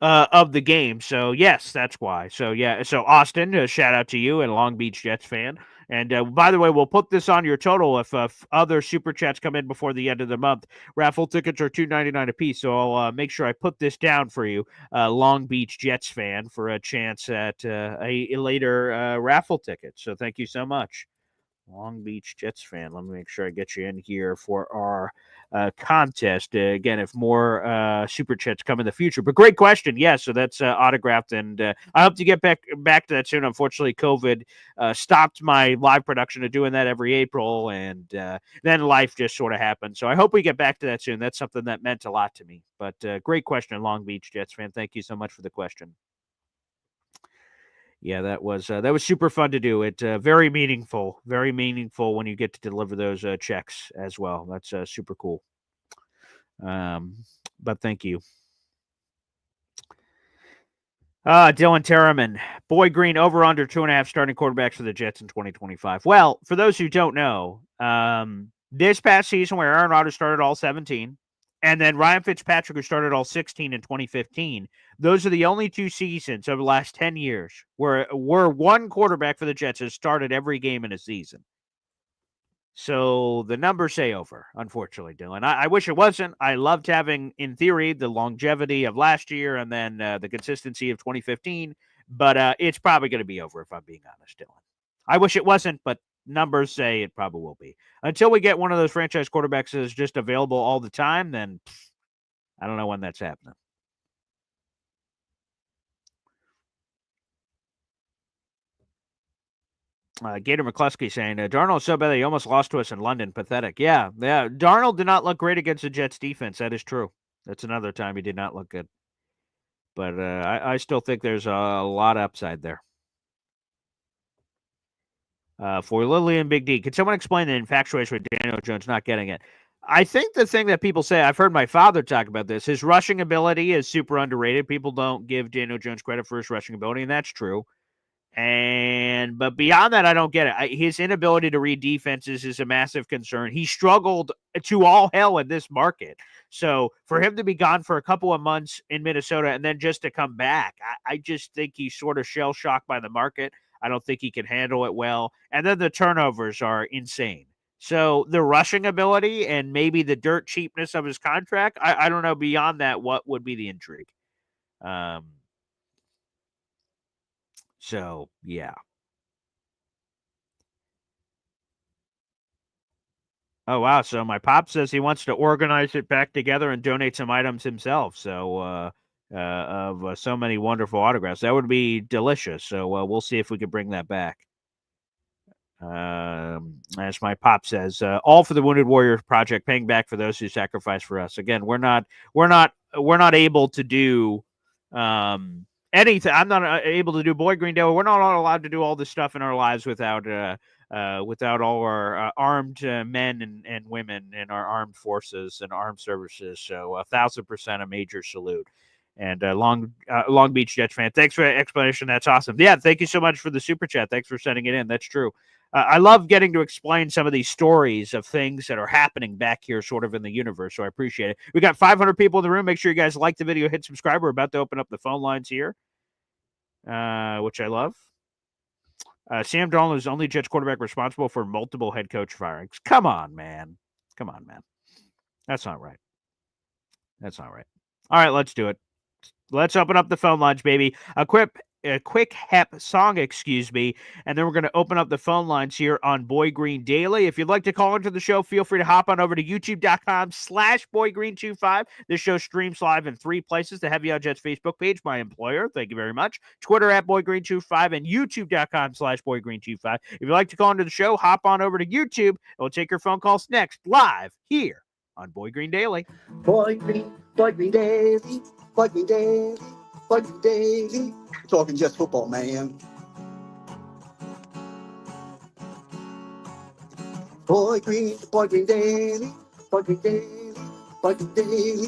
of the game. So, yes, that's why. So, yeah. So, Austin, shout out to you and Long Beach Jets fan. And by the way, we'll put this on your total if other super chats come in before the end of the month. Raffle tickets are $2.99 a piece, so I'll make sure I put this down for you, Long Beach Jets fan, for a chance at a later raffle ticket. So thank you so much, Long Beach Jets fan. Let me make sure I get you in here for our contest. Again, if more super chats come in the future. But great question. Yeah, so that's autographed, and I hope to get back to that soon. Unfortunately, COVID stopped my live production of doing that every April, and then life just sort of happened. So I hope we get back to that soon. That's something that meant a lot to me. But great question, Long Beach Jets fan. Thank you so much for the question. Yeah, that was super fun to do. It very meaningful when you get to deliver those checks as well. That's super cool. But thank you. Dylan Terraman, Boy Green, over under 2.5 starting quarterbacks for the Jets in 2025. Well, for those who don't know, this past season where Aaron Rodgers started all 17, and then Ryan Fitzpatrick, who started all 16 in 2015, those are the only two seasons over the last 10 years where one quarterback for the Jets has started every game in a season. So the numbers say over, unfortunately, Dylan. I wish it wasn't. I loved having, in theory, the longevity of last year and then the consistency of 2015. But it's probably going to be over, if I'm being honest, Dylan. I wish it wasn't, but numbers say it probably will be. Until we get one of those franchise quarterbacks that is just available all the time, then I don't know when that's happening. Gator McCluskey saying, Darnold so bad that he almost lost to us in London. Pathetic. Yeah. Darnold did not look great against the Jets defense. That is true. That's another time he did not look good. But I still think there's a lot of upside there. For Lily and Big D, can someone explain the infatuation with Daniel Jones not getting it? I think the thing that people say, I've heard my father talk about this, his rushing ability is super underrated. People don't give Daniel Jones credit for his rushing ability, and that's true. But beyond that, I don't get it. His inability to read defenses is a massive concern. He struggled to all hell in this market. So for him to be gone for a couple of months in Minnesota and then just to come back, I just think he's sort of shell-shocked by the market. I don't think he can handle it well. And then the turnovers are insane. So the rushing ability and maybe the dirt cheapness of his contract, I don't know. Beyond that, what would be the intrigue? So, yeah. Oh, wow. So my pop says he wants to organize it back together and donate some items himself. So of so many wonderful autographs. That would be delicious. So we'll see if we can bring that back. As my pop says, all for the Wounded Warrior Project, paying back for those who sacrificed for us. Again, we're not able to do anything. I'm not able to do Boy Green Daily. We're not allowed to do all this stuff in our lives without all our armed men and women in our armed forces and armed services. So 1,000% a major salute. And Long Beach Jets fan, thanks for the explanation. That's awesome. Yeah, thank you so much for the super chat. Thanks for sending it in. That's true. I love getting to explain some of these stories of things that are happening back here sort of in the universe, so I appreciate it. We got 500 people in the room. Make sure you guys like the video, hit subscribe. We're about to open up the phone lines here, which I love. Sam Darnold is the only Jets quarterback responsible for multiple head coach firings. Come on, man. That's not right. All right, let's do it. Let's open up the phone lines, baby. A quick hep song, and then we're going to open up the phone lines here on Boy Green Daily. If you'd like to call into the show, feel free to hop on over to youtube.com/boygreen25. This show streams live in 3 places: the Heavy on Jets Facebook page, my employer, thank you very much, Twitter @boygreen25, and youtube.com/boygreen25. If you'd like to call into the show, hop on over to YouTube, and we'll take your phone calls next, live here on Boy Green Daily. Boy Green Daily, Boy Green Daily, Boy Green Daily. Talking just football, man. Boy Green Daily, Boy Green Daily, Boy Green Daily.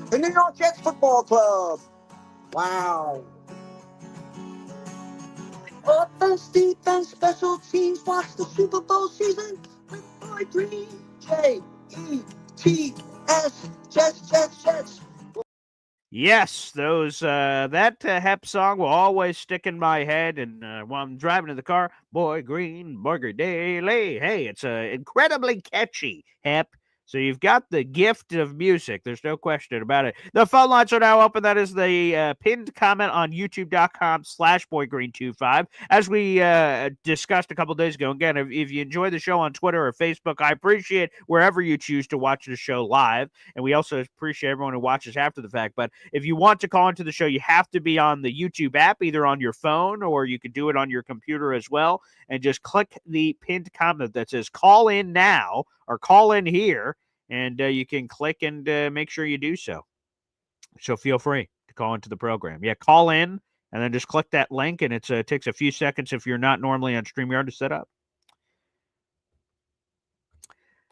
The New York Jets Football Club. Wow. Offense, defense, special teams. Watch the Super Bowl season with Boy Green. J-E-T-S. Jets. Yes, those that hep song will always stick in my head, and while I'm driving in the car, Boy Green Daily. Hey, it's incredibly catchy hep. So you've got the gift of music. There's no question about it. The phone lines are now open. That is the pinned comment on youtube.com/boygreen25. As we discussed a couple days ago, again, if you enjoy the show on Twitter or Facebook, I appreciate wherever you choose to watch the show live. And we also appreciate everyone who watches after the fact. But if you want to call into the show, you have to be on the YouTube app, either on your phone or you can do it on your computer as well. And just click the pinned comment that says call in now or call in here, and you can click and make sure you do so. So feel free to call into the program. Yeah, call in and then just click that link, and it takes a few seconds if you're not normally on StreamYard to set up.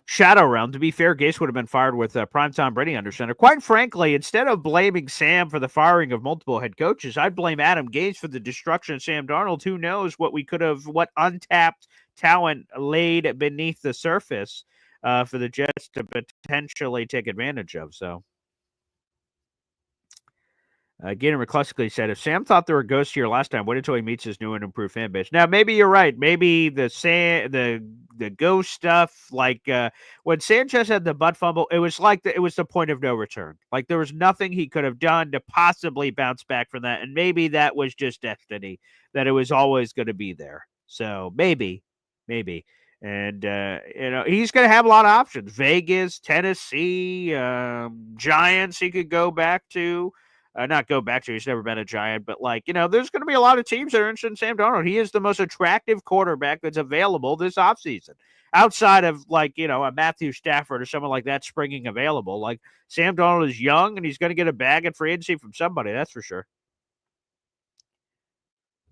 Shadow Realm. To be fair, Gase would have been fired with prime Tom Brady under center. Quite frankly, instead of blaming Sam for the firing of multiple head coaches, I'd blame Adam Gase for the destruction of Sam Darnold. Who knows what untapped talent laid beneath the surface for the Jets to potentially take advantage of. So, Gator McCluskey said, if Sam thought there were ghosts here last time, wait until he meets his new and improved fan base. Now, maybe you're right. Maybe the ghost stuff, like when Sanchez had the butt fumble, it was like it was the point of no return. Like there was nothing he could have done to possibly bounce back from that. And maybe that was just destiny, that it was always going to be there. So maybe. And, he's going to have a lot of options. Vegas, Tennessee, Giants he could go back to. Not go back to, he's never been a Giant, but there's going to be a lot of teams that are interested in Sam Darnold. He is the most attractive quarterback that's available this offseason. Outside of a Matthew Stafford or someone like that springing available. Like Sam Darnold is young and he's going to get a bag at free agency from somebody, that's for sure.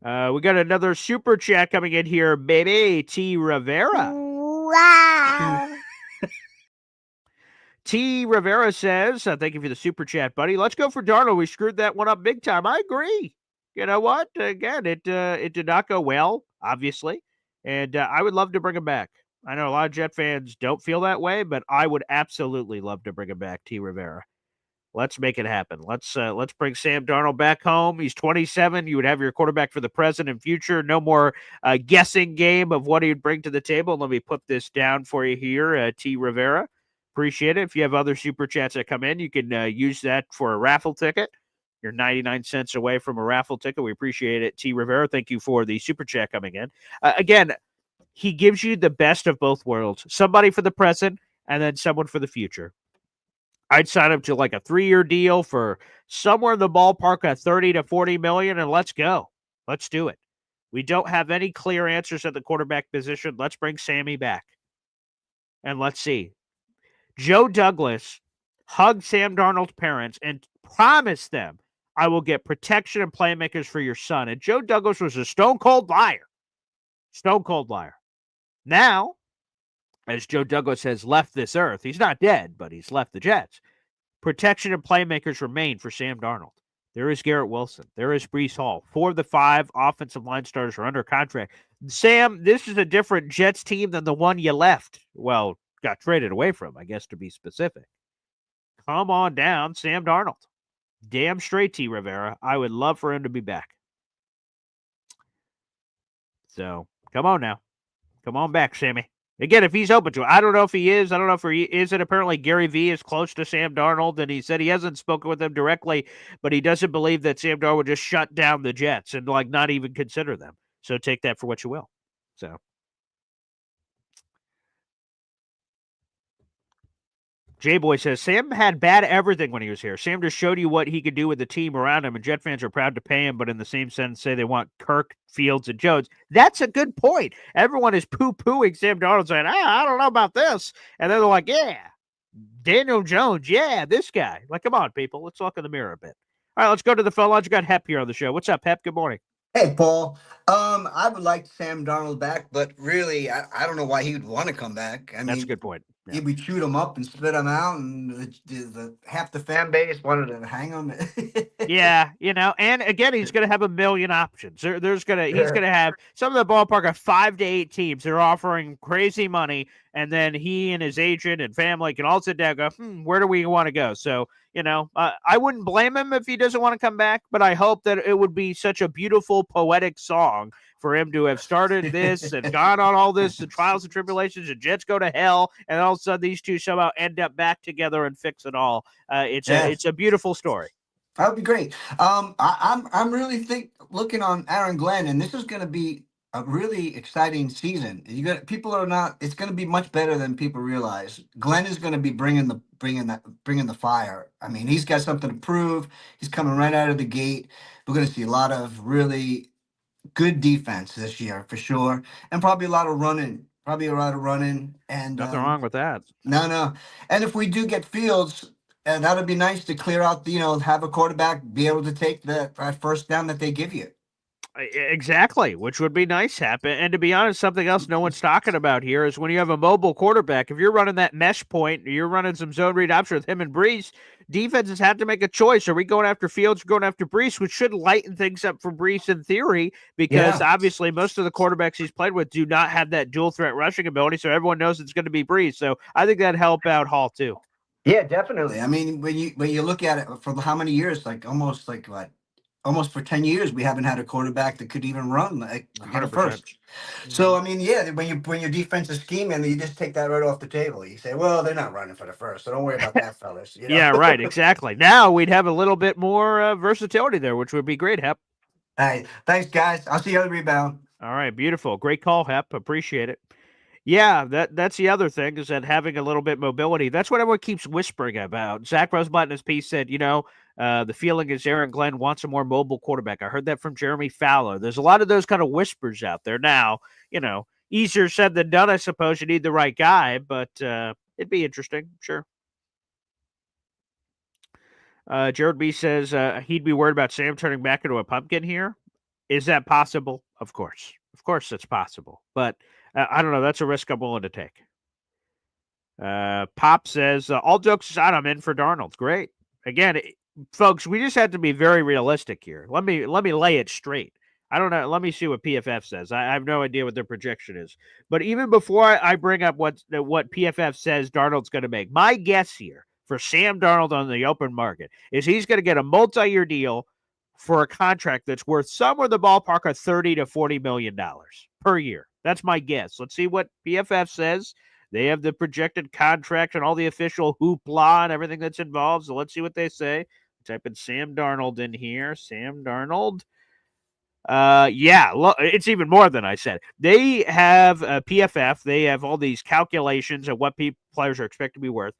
We got another super chat coming in here, baby. T. Rivera. Wow. T. Rivera says, thank you for the super chat, buddy. Let's go for Darnold. We screwed that one up big time. I agree. You know what? Again, it did not go well, obviously. And I would love to bring him back. I know a lot of Jet fans don't feel that way, but I would absolutely love to bring him back, T. Rivera. Let's make it happen. Let's bring Sam Darnold back home. He's 27. You would have your quarterback for the present and future. No more guessing game of what he'd bring to the table. Let me put this down for you here, T. Rivera. Appreciate it. If you have other super chats that come in, you can use that for a raffle ticket. You're 99 cents away from a raffle ticket. We appreciate it, T. Rivera. Thank you for the super chat coming in. Again, he gives you the best of both worlds. Somebody for the present and then someone for the future. I'd sign him to like a 3-year deal for somewhere in the ballpark of 30 to 40 million, and let's go. Let's do it. We don't have any clear answers at the quarterback position. Let's bring Sammy back. And let's see. Joe Douglas hugged Sam Darnold's parents and promised them, I will get protection and playmakers for your son. And Joe Douglas was a stone cold liar. Stone cold liar. Now, as Joe Douglas has left this earth, he's not dead, but he's left the Jets. Protection and playmakers remain for Sam Darnold. There is Garrett Wilson. There is Breece Hall. 4 of the 5 offensive line starters are under contract. Sam, this is a different Jets team than the one you left. Well, got traded away from, I guess, to be specific. Come on down, Sam Darnold. Damn straight, T. Rivera. I would love for him to be back. So, come on now. Come on back, Sammy. Again, if he's open to it. I don't know if he is. I don't know if he isn't. Apparently, Gary V is close to Sam Darnold, and he said he hasn't spoken with him directly, but he doesn't believe that Sam Darnold would just shut down the Jets and, like, not even consider them. So take that for what you will. So. J-Boy says, Sam had bad everything when he was here. Sam just showed you what he could do with the team around him, and Jet fans are proud to pay him, but in the same sense say they want Kirk, Fields, and Jones. That's a good point. Everyone is poo-pooing Sam Darnold saying, I don't know about this. And then they're like, yeah, Daniel Jones, yeah, this guy. Like, come on, people. Let's look in the mirror a bit. All right, let's go to the phone lines. We got Hep here on the show. What's up, Hep? Good morning. Hey, Paul. I would like Sam Darnold back, but really, I don't know why he would want to come back. I mean, that's a good point. Yeah. We chewed him up and spit him out, and half the fan base wanted to hang him. Yeah, and again, he's going to have a million options. He's going to have some of the ballpark of 5 to 8 teams. They're offering crazy money, and then he and his agent and family can all sit down and go, where do we want to go? So, I wouldn't blame him if he doesn't want to come back, but I hope that it would be such a beautiful, poetic song for him to have started this and gone on all this and trials and tribulations and Jets go to hell, and all of a sudden these two somehow end up back together and fix it all. It's a beautiful story. That would be great. I'm really looking on Aaron Glenn, and this is going to be a really exciting season. It's going to be much better than people realize. Glenn is going to be bringing the fire. I mean, he's got something to prove. He's coming right out of the gate. We're going to see a lot of really good defense this year for sure, and probably a lot of running. And nothing wrong with that. No. And if we do get Fields, that would be nice to clear out, have a quarterback be able to take that first down that they give you. Exactly, which would be nice, Hap. And to be honest, something else no one's talking about here is when you have a mobile quarterback, if you're running that mesh point, you're running some zone read option with him and Breece, defenses have to make a choice. Are we going after Fields or going after Breece, which should lighten things up for Breece in theory, because obviously most of the quarterbacks he's played with do not have that dual threat rushing ability, so everyone knows it's going to be Breece. So I think that'd help out Hall too. Yeah, definitely. I mean, when you look at it for how many years, almost for 10 years, we haven't had a quarterback that could even run get a first. Mm-hmm. So, I mean, when your defense is scheming, you just take that right off the table. You say, well, they're not running for the first, so don't worry about that, fellas. Yeah, right, exactly. Now we'd have a little bit more versatility there, which would be great, Hep. All right, thanks, guys. I'll see you on the rebound. All right, beautiful. Great call, Hep. Appreciate it. Yeah, that's the other thing, is that having a little bit mobility. That's what everyone keeps whispering about. Zach Rosenblatt in his piece said, the feeling is Aaron Glenn wants a more mobile quarterback. I heard that from Jeremy Fowler. There's a lot of those kind of whispers out there now. Easier said than done, I suppose. You need the right guy, but it'd be interesting. Sure. Jared B says he'd be worried about Sam turning back into a pumpkin here. Is that possible? Of course. Of course that's possible. But I don't know. That's a risk I'm willing to take. Pop says, all jokes aside, I'm in for Darnold. Great. Again, folks, we just have to be very realistic here. Let me lay it straight. I don't know. Let me see what PFF says. I have no idea what their projection is. But even before I bring up what PFF says Darnold's going to make, my guess here for Sam Darnold on the open market is he's going to get a multi-year deal for a contract that's worth somewhere in the ballpark of $30 to $40 million per year. That's my guess. Let's see what PFF says. They have the projected contract and all the official hoopla and everything that's involved. So let's see what they say. Type in Sam Darnold in here. Sam Darnold. It's even more than I said. They have PFF. They have all these calculations of what players are expected to be worth.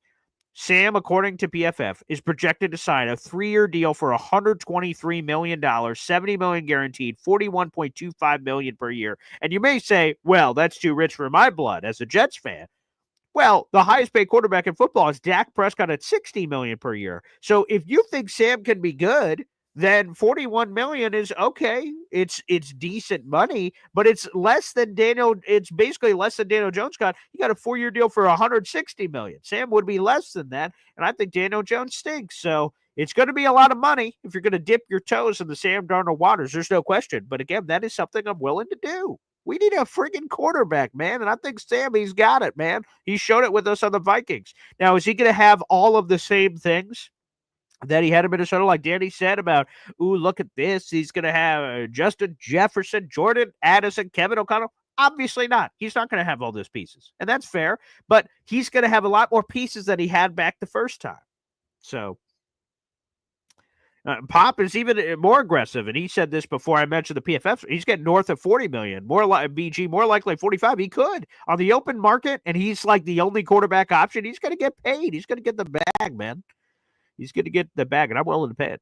Sam, according to PFF, is projected to sign a 3-year deal for $123 million, $70 million guaranteed, $41.25 million per year. And you may say, well, that's too rich for my blood as a Jets fan. Well, the highest paid quarterback in football is Dak Prescott at $60 million per year. So if you think Sam can be good, then $41 million is okay. It's decent money, but it's less than Daniel. It's basically less than Daniel Jones got. He got a 4-year deal for $160 million. Sam would be less than that, and I think Daniel Jones stinks. So it's going to be a lot of money if you're going to dip your toes in the Sam Darnold waters. There's no question. But again, that is something I'm willing to do. We need a friggin' quarterback, man. And I think Sammy's got it, man. He showed it with us on the Vikings. Now, is he going to have all of the same things that he had in Minnesota, like Danny said about, ooh, look at this. He's going to have Justin Jefferson, Jordan Addison, Kevin O'Connell? Obviously not. He's not going to have all those pieces. And that's fair. But he's going to have a lot more pieces than he had back the first time. So Pop is even more aggressive, and he said this before I mentioned the PFF. He's getting north of $40 million, more like BG, more likely 45. He could on the open market, and he's like the only quarterback option. He's going to get paid. He's going to get the bag, man. He's going to get the bag, and I'm willing to pay it.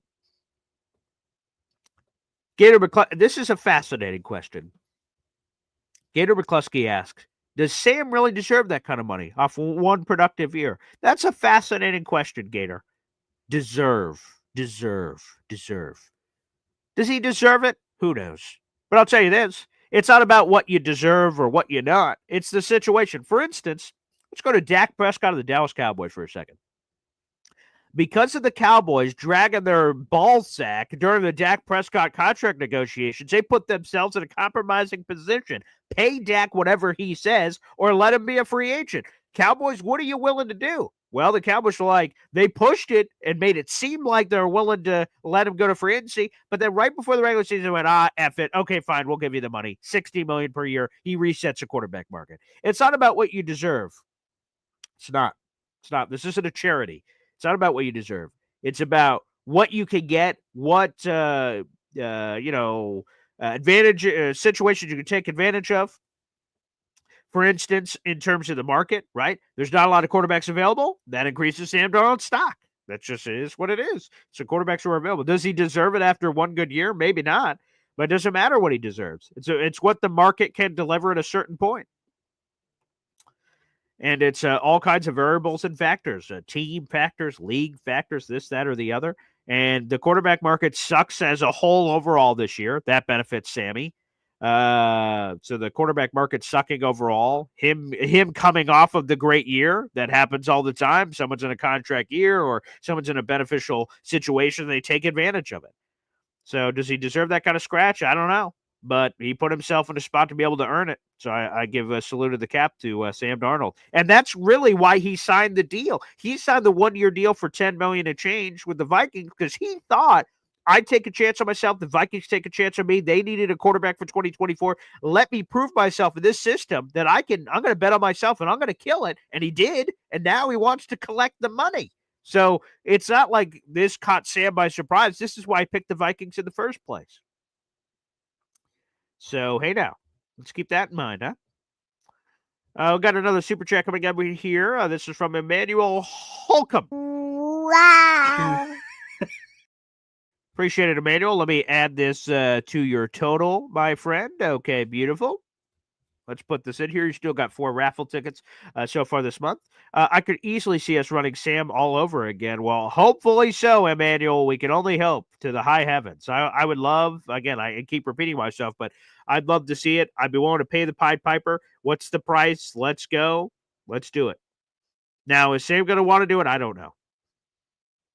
Gator McCluskey, this is a fascinating question. Gator McCluskey asks, does Sam really deserve that kind of money off one productive year? That's a fascinating question, Gator. Deserve. Does he deserve it? Who knows? But I'll tell you this. It's not about what you deserve or what you're not. It's the situation. For instance, let's go to Dak Prescott of the Dallas Cowboys for a second. Because of the Cowboys dragging their ball sack during the Dak Prescott contract negotiations, they put themselves in a compromising position. Pay Dak whatever he says or let him be a free agent. Cowboys, what are you willing to do? Well, the Cowboys were like, they pushed it and made it seem like they're willing to let him go to free agency. But then right before the regular season, they went, F it. Okay, fine. We'll give you the money. $60 million per year. He resets the quarterback market. It's not about what you deserve. It's not. This isn't a charity. It's not about what you deserve. It's about what you can get, what, advantage, situations you can take advantage of. For instance, in terms of the market, right? There's not a lot of quarterbacks available. That increases Sam Darnold's stock. That just is what it is. So quarterbacks are available. Does he deserve it after one good year? Maybe not. But it doesn't matter what he deserves. It's what the market can deliver at a certain point. And it's all kinds of variables and factors, team factors, league factors, this, that, or the other. And the quarterback market sucks as a whole overall this year. That benefits Sammy. So the quarterback market sucking overall, him coming off of the great year, that happens all the time. Someone's in a contract year or someone's in a beneficial situation. They take advantage of it. So does he deserve that kind of scratch? I don't know, but he put himself in a spot to be able to earn it. So I give a salute of the cap to Sam Darnold. And that's really why he signed the deal. He signed the 1-year deal for $10 million and change with the Vikings because he thought, I'd take a chance on myself. The Vikings take a chance on me. They needed a quarterback for 2024. Let me prove myself in this system that I'm going to bet on myself and I'm going to kill it. And he did. And now he wants to collect the money. So it's not like this caught Sam by surprise. This is why I picked the Vikings in the first place. So, hey now, let's keep that in mind, huh? We got another super chat coming up here. This is from Emmanuel Holcomb. Wow. Appreciate it, Emmanuel. Let me add this to your total, my friend. Okay, beautiful. Let's put this in here. You still got 4 raffle tickets so far this month. I could easily see us running Sam all over again. Well, hopefully so, Emmanuel. We can only hope to the high heavens. I would love, again, I keep repeating myself, but I'd love to see it. I'd be willing to pay the Pied Piper. What's the price? Let's go. Let's do it. Now, is Sam going to want to do it? I don't know.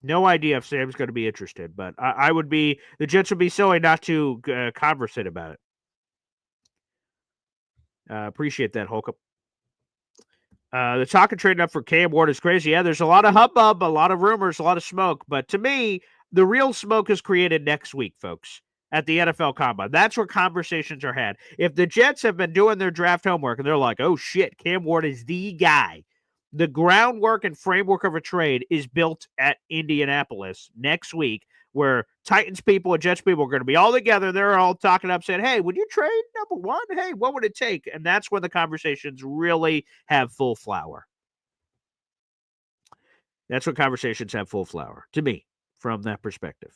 No idea if Sam's going to be interested, but I would be, the Jets would be silly not to conversate about it. Appreciate that, Holcomb. The talk of trading up for Cam Ward is crazy. Yeah, there's a lot of hubbub, a lot of rumors, a lot of smoke. But to me, the real smoke is created next week, folks, at the NFL Combine. That's where conversations are had. If the Jets have been doing their draft homework and they're like, oh, shit, Cam Ward is the guy. The groundwork and framework of a trade is built at Indianapolis next week, where Titans people and Jets people are going to be all together. They're all talking up, saying, hey, would you trade number 1? Hey, what would it take? And that's when the conversations really have full flower. That's what conversations have full flower to me from that perspective.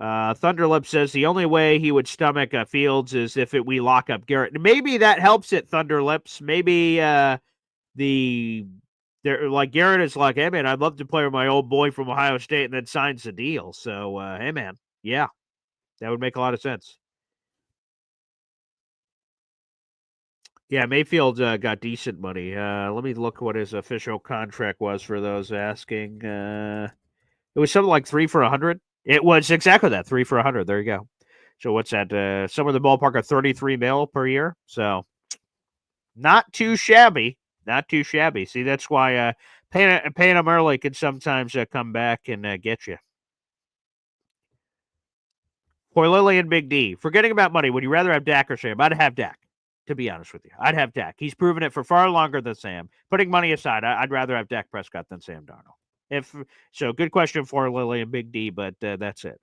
Thunderlip says the only way he would stomach Fields is if we lock up Garrett. Maybe that helps it, Thunderlips. Maybe like Garrett is like, hey man, I'd love to play with my old boy from Ohio State, and then signs the deal. So hey man, yeah, that would make a lot of sense. Yeah, Mayfield got decent money. Let me look what his official contract was for those asking. It was something like 3 for $100. It was exactly that, 3 for $100. There you go. So what's that? Somewhere in the ballpark of $33 million per year. So not too shabby. Not too shabby. See, that's why paying them early can sometimes come back and get you. For Lily and Big D, forgetting about money, would you rather have Dak or Sam? I'd have Dak, to be honest with you. I'd have Dak. He's proven it for far longer than Sam. Putting money aside, I'd rather have Dak Prescott than Sam Darnold. Good question for Lily and Big D, but that's it.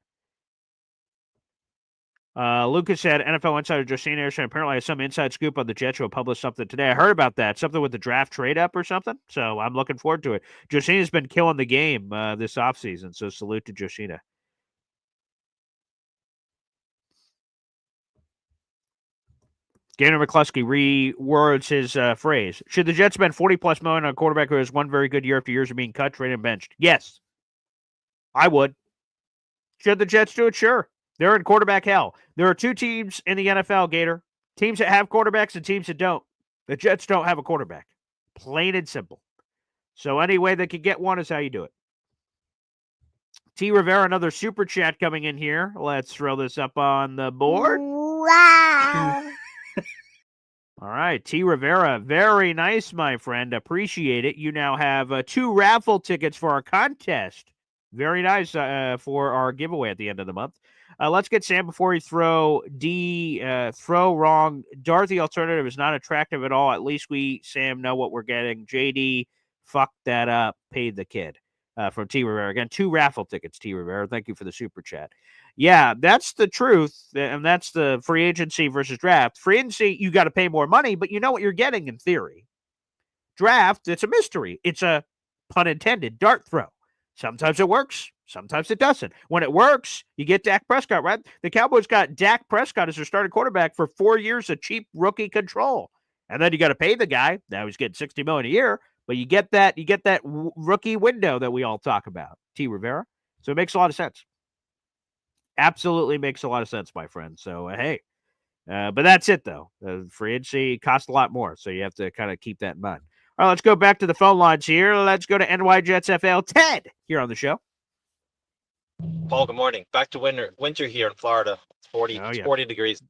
Lucas said NFL insider Josina Anderson apparently has some inside scoop on the Jets who will publish something today. I heard about that, something with the draft trade up or something. So I'm looking forward to it. Josina's been killing the game this offseason, so salute to Josina. Gainer McCluskey rewords his phrase. Should the Jets spend $40+ million on a quarterback who has one very good year after years of being cut, traded, and benched? Yes. I would. Should the Jets do it? Sure. They're in quarterback hell. There are two teams in the NFL, Gator. Teams that have quarterbacks and teams that don't. The Jets don't have a quarterback. Plain and simple. So any way they could get one is how you do it. T. Rivera, another super chat coming in here. Let's throw this up on the board. Wow. All right, T. Rivera, very nice, my friend. Appreciate it. You now have 2 raffle tickets for our contest. Very nice for our giveaway at the end of the month. Let's get Sam before you throw wrong. Dorothy alternative is not attractive at all. At least Sam, know what we're getting. JD, fuck that up. Paid the kid. From T. Rivera. Again, 2 raffle tickets, T. Rivera. Thank you for the super chat. Yeah, that's the truth, and that's the free agency versus draft. Free agency, you got to pay more money, but you know what you're getting in theory. Draft, it's a mystery. It's a, pun intended, dart throw. Sometimes it works. Sometimes it doesn't. When it works, you get Dak Prescott, right? The Cowboys got Dak Prescott as their starting quarterback for 4 years of cheap rookie control. And then you got to pay the guy. Now he's getting $60 million a year, but you get that rookie window that we all talk about, T. Rivera. So it makes a lot of sense. Absolutely makes a lot of sense, my friend. So, hey, but that's it, though. Free agency costs a lot more, so you have to kind of keep that in mind. All right, let's go back to the phone lines here. Let's go to NY Jets FL. Ted here on the show. Paul, good morning. Back to winter here in Florida. It's 40, Oh, yeah. 40 degrees.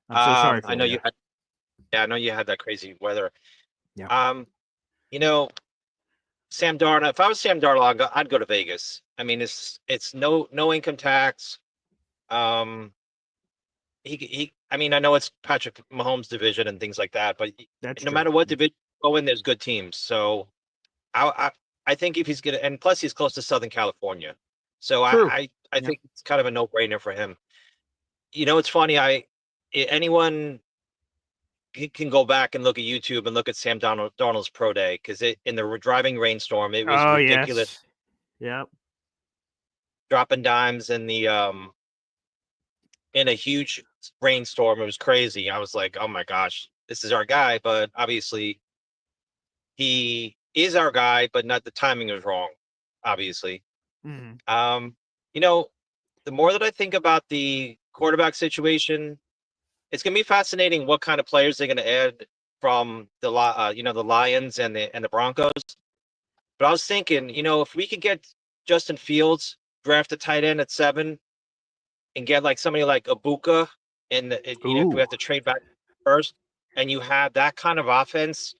I'm so sorry for I know you. I know you had that crazy weather. Yeah. Sam Darnold, if I was Sam Darnold, I'd go to Vegas. I mean, it's no income tax. I know it's Patrick Mahomes' division and things like that, but That's no true. matter what division you go in, there's good teams. So I think if he's gonna, and plus he's close to Southern California, so True. I think it's kind of a no-brainer for him. It's funny. Anyone can go back and look at YouTube and look at Sam Darnold's pro day, because in the driving rainstorm, it was ridiculous. Yes. Yeah. Dropping dimes in a huge rainstorm. It was crazy. I was like, oh my gosh, this is our guy. But obviously he is our guy, but not, the timing is wrong, obviously. Mm-hmm. The more that I think about the quarterback situation, it's going to be fascinating what kind of players they're going to add from the Lions and the Broncos. But I was thinking, if we could get Justin Fields, draft a tight end at 7, and get like somebody like Ibuka, if we have to trade back first, and you have that kind of offense,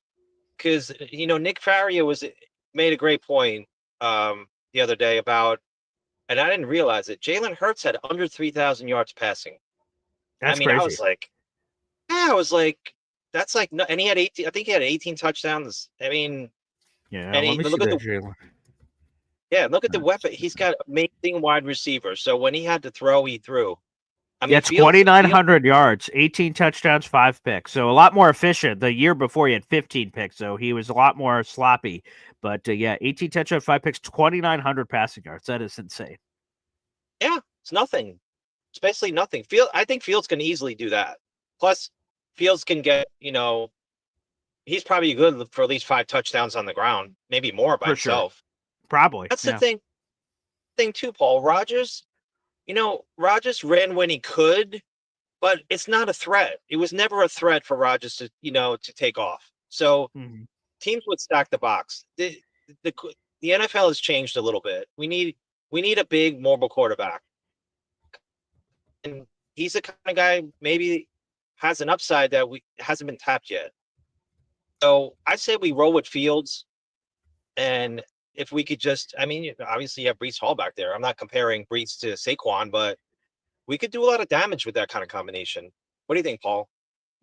because Nick Faria made a great point the other day about, and I didn't realize it, Jalen Hurts had under 3,000 yards passing. That's crazy. I was like, that's like, and he had 18. I think he had 18 touchdowns. I mean, yeah. And Let me look see at that, look at the weapon. He's got amazing wide receivers. So when he had to throw, he threw. I mean, Yeah, 2,900 yards, 18 touchdowns, 5 picks. So a lot more efficient. The year before he had 15 picks, so he was a lot more sloppy. But yeah, 18 touchdowns, 5 picks, 2,900 passing yards. That is insane. Yeah, it's nothing. It's basically nothing. I think Fields can easily do that. Plus, Fields can get, he's probably good for at least 5 touchdowns on the ground, maybe more by For sure. himself. Probably. That's the Yeah. thing too, Paul. Rodgers ran when he could, but it's not a threat. It was never a threat for Rodgers to take off. So Mhm. teams would stack the box. The NFL has changed a little bit. We need a big mobile quarterback, and he's the kind of guy maybe has an upside that hasn't been tapped yet. So I say we roll with Fields, and if we could obviously you have Brees Hall back there. I'm not comparing Brees to Saquon, but we could do a lot of damage with that kind of combination. What do you think, Paul?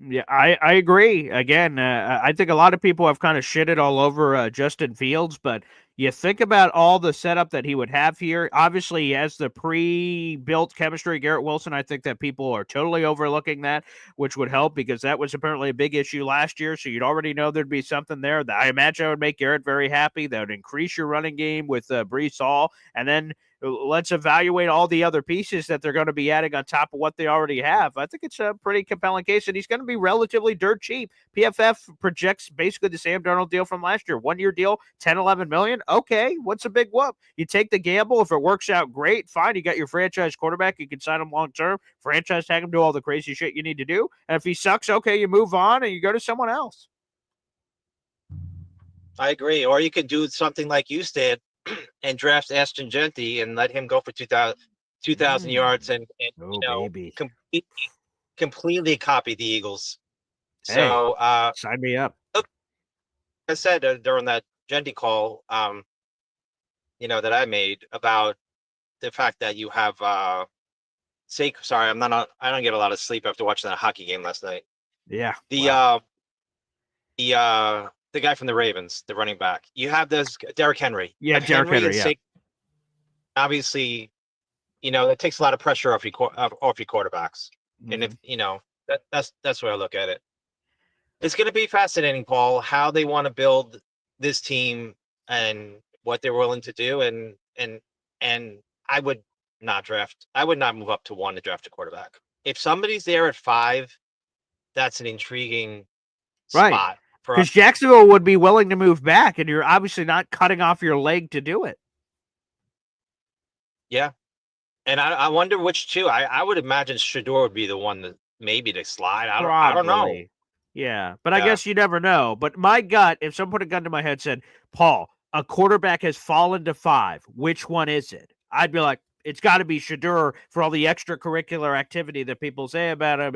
Yeah, I agree. Again, I think a lot of people have kind of shitted all over Justin Fields, but you think about all the setup that he would have here. Obviously, he has the pre-built chemistry. Garrett Wilson, I think that people are totally overlooking that, which would help because that was apparently a big issue last year. So you'd already know there'd be something there that I imagine would make Garrett very happy. That would increase your running game with Brees Hall, and then let's evaluate all the other pieces that they're going to be adding on top of what they already have. I think it's a pretty compelling case, and he's going to be relatively dirt cheap. PFF projects basically the Sam Darnold deal from last year. 1 year deal, 10, 11 million. Okay, what's a big whoop? You take the gamble. If it works out, great, fine. You got your franchise quarterback. You can sign him long term, franchise tag him, do all the crazy shit you need to do. And if he sucks, okay, you move on and you go to someone else. I agree. Or you could do something like you did and draft Ashton Genty and let him go for 2,000 yards and Baby. completely copy the Eagles. Hey, So sign me up. I said during that Genty call, that I made about the fact that you have sorry, I don't get a lot of sleep after watching that hockey game last night. Yeah. The the guy from the Ravens, the running back. You have this Derrick Henry. Yeah, Derrick Henry, yeah. Obviously, that takes a lot of pressure off your quarterbacks. Mm-hmm. And if that's where I look at it. It's going to be fascinating, Paul, how they want to build this team and what they're willing to do. And I would not move up to 1 to draft a quarterback. If somebody's there at 5, that's an intriguing spot. Because Jacksonville would be willing to move back, and you're obviously not cutting off your leg to do it. Yeah. And I wonder which two. I would imagine Shador would be the one that maybe to slide. I don't know. Yeah, but I guess you never know. But my gut, if someone put a gun to my head, said, Paul, a quarterback has fallen to 5. Which one is it? I'd be like, it's got to be Shador for all the extracurricular activity that people say about him.